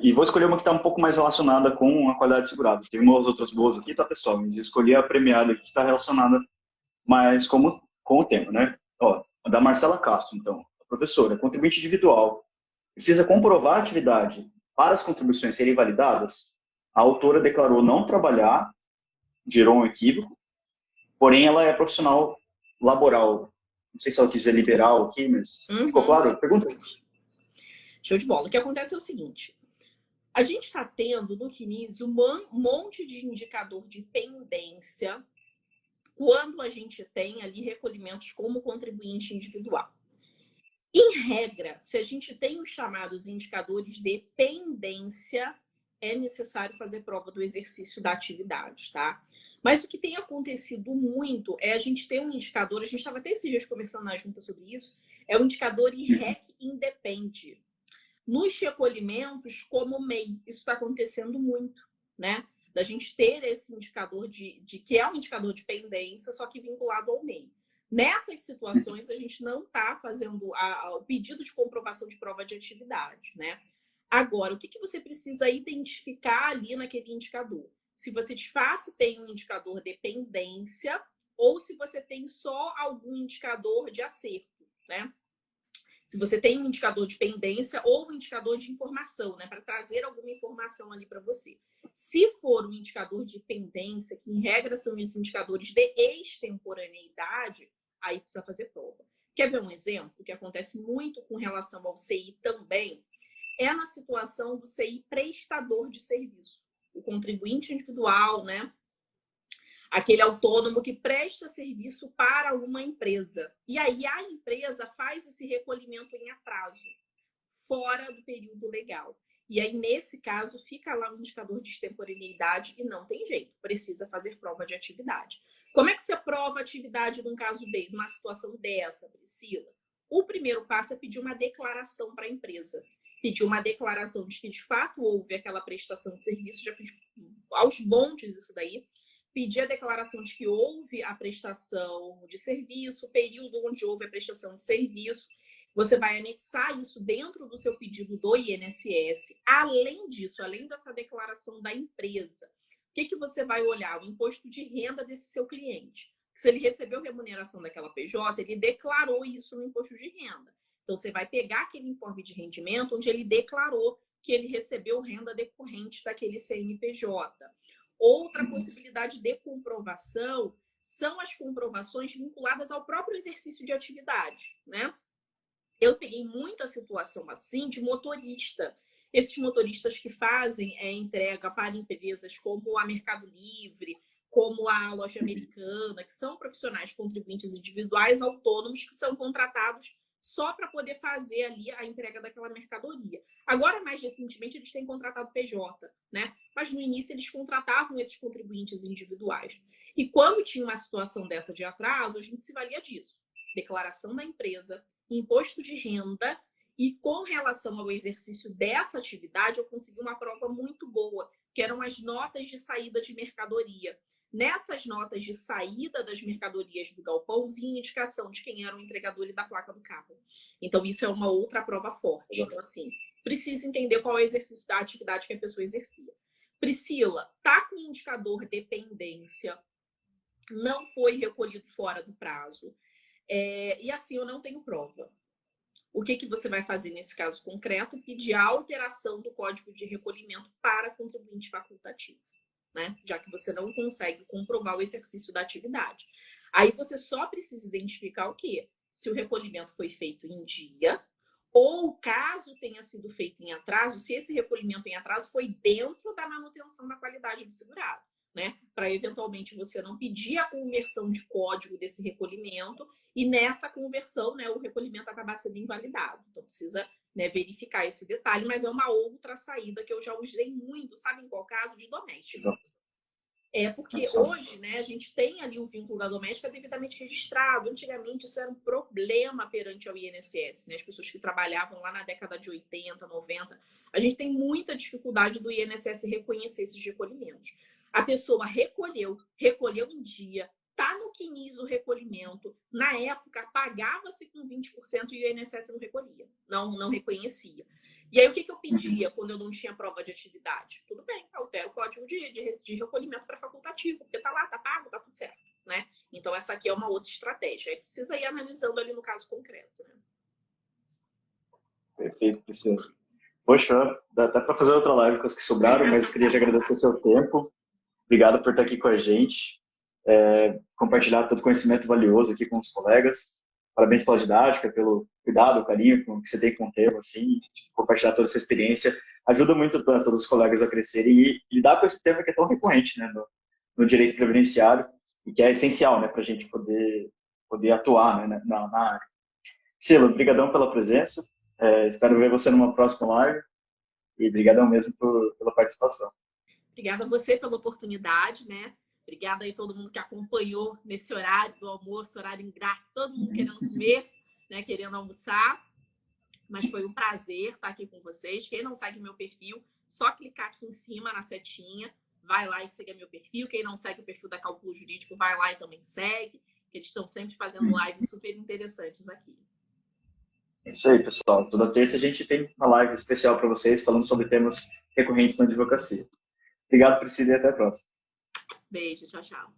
E vou escolher uma que está um pouco mais relacionada com a qualidade de segurado. Tem umas outras boas aqui, tá, pessoal? Mas escolhi a premiada aqui que está relacionada mais com o tema, né? A da Marcela Castro, então. A professora, contribuinte individual, precisa comprovar a atividade para as contribuições serem validadas. A autora declarou não trabalhar, gerou um equívoco, porém ela é profissional laboral. Não sei se ela quis dizer liberal aqui, mas ficou claro? Pergunta. Show de bola. O que acontece é o seguinte. A gente está tendo no CNIS um monte de indicador de pendência quando a gente tem ali recolhimentos como contribuinte individual. Em regra, se a gente tem os chamados indicadores de pendência, é necessário fazer prova do exercício da atividade, tá? Mas o que tem acontecido muito é a gente ter um indicador, a gente estava até esses dias conversando na junta sobre isso, é o indicador IREC independe. Nos recolhimentos, como MEI, isso está acontecendo muito, né? Da gente ter esse indicador de que é um indicador de pendência, só que vinculado ao MEI. Nessas situações, a gente não está fazendo o pedido de comprovação de prova de atividade, né? Agora, o que você precisa identificar ali naquele indicador? Se você, de fato, tem um indicador de pendência ou se você tem só algum indicador de acerto, né? Se você tem um indicador de pendência ou um indicador de informação, né? Para trazer alguma informação ali para você. Se for um indicador de pendência, que em regra são os indicadores de extemporaneidade, aí precisa fazer prova. Quer ver um exemplo que acontece muito com relação ao CI também? É na situação do CI prestador de serviço. O contribuinte individual, né? Aquele autônomo que presta serviço para uma empresa. E aí a empresa faz esse recolhimento em atraso, fora do período legal. E aí, nesse caso, fica lá um indicador de extemporaneidade e não tem jeito, precisa fazer prova de atividade. Como é que você prova a atividade num caso desse, numa situação dessa, Priscila? O primeiro passo é pedir uma declaração para a empresa. Pedir uma declaração de que, de fato, houve aquela prestação de serviço, já fiz aos montes isso daí. pedir a declaração de que houve a prestação de serviço, o período onde houve a prestação de serviço. Você vai anexar isso dentro do seu pedido do INSS. Além disso, além dessa declaração da empresa, o que você vai olhar? O imposto de renda desse seu cliente. Se ele recebeu remuneração daquela PJ, ele declarou isso no imposto de renda. Então, você vai pegar aquele informe de rendimento onde ele declarou que ele recebeu renda decorrente daquele CNPJ. Outra possibilidade de comprovação são as comprovações vinculadas ao próprio exercício de atividade, né? Eu peguei muita situação assim de motorista. Esses motoristas que fazem entrega para empresas como a Mercado Livre, como a Loja Americana, que são profissionais contribuintes individuais autônomos que são contratados só para poder fazer ali a entrega daquela mercadoria. Agora, mais recentemente, eles têm contratado PJ, né? Mas no início eles contratavam esses contribuintes individuais. E quando tinha uma situação dessa de atraso, a gente se valia disso. Declaração da empresa, imposto de renda, e com relação ao exercício dessa atividade, eu consegui uma prova muito boa, que eram as notas de saída de mercadoria. Nessas notas de saída das mercadorias do galpão, vinha indicação de quem era o entregador e da placa do carro. Então, isso é uma outra prova forte. Então, assim, precisa entender qual é o exercício da atividade que a pessoa exercia. Priscila, tá com indicador dependência, não foi recolhido fora do prazo, e assim, eu não tenho prova. O que você vai fazer nesse caso concreto? Pedir a alteração do código de recolhimento para contribuinte facultativo, né? Já que você não consegue comprovar o exercício da atividade. Aí você só precisa identificar o quê? Se o recolhimento foi feito em dia, ou caso tenha sido feito em atraso, se esse recolhimento em atraso foi dentro da manutenção da qualidade do segurado, né? Para eventualmente você não pedir a conversão de código desse recolhimento e nessa conversão, né, o recolhimento acabar sendo invalidado. Então precisa, né, verificar esse detalhe, mas é uma outra saída que eu já usei muito, sabe em qual caso? De doméstico. Porque hoje, né, a gente tem ali o vínculo da doméstica devidamente registrado. Antigamente isso era um problema perante ao INSS, né? As pessoas que trabalhavam lá na década de 80, 90, a gente tem muita dificuldade do INSS reconhecer esses recolhimentos. A pessoa recolheu em dia, tá no CNIS o recolhimento. Na época, pagava-se com 20% e o INSS não recolhia, não reconhecia. E aí, o que eu pedia quando eu não tinha prova de atividade? Tudo bem, altera o código de recolhimento para facultativo, porque tá lá, tá pago, tá tudo certo, né? Então, essa aqui é uma outra estratégia. Aí precisa ir analisando ali no caso concreto, né? Perfeito, Priscila. Poxa, dá até para fazer outra live com as que sobraram, mas queria te agradecer seu tempo. Obrigado por estar aqui com a gente, compartilhar todo o conhecimento valioso aqui com os colegas. Parabéns pela didática, pelo cuidado, carinho que você tem com o tema, assim, compartilhar toda essa experiência. Ajuda muito todos os colegas a crescerem e lidar com esse tema que é tão recorrente, né, no direito previdenciário e que é essencial, né, para a gente poder atuar, né, na área. Priscila, obrigadão pela presença. Espero ver você numa próxima live e obrigadão mesmo pela participação. Obrigada a você pela oportunidade, né? Obrigada aí a todo mundo que acompanhou nesse horário do almoço, horário ingrato, todo mundo querendo comer, né? Querendo almoçar. Mas foi um prazer estar aqui com vocês. Quem não segue meu perfil, só clicar aqui em cima na setinha, vai lá e siga meu perfil. Quem não segue o perfil da Cálculo Jurídico, vai lá e também segue. Eles estão sempre fazendo lives super interessantes aqui. É isso aí, pessoal. Toda terça a gente tem uma live especial para vocês, falando sobre temas recorrentes na advocacia. Obrigado, Priscila, e até a próxima. Beijo, tchau, tchau.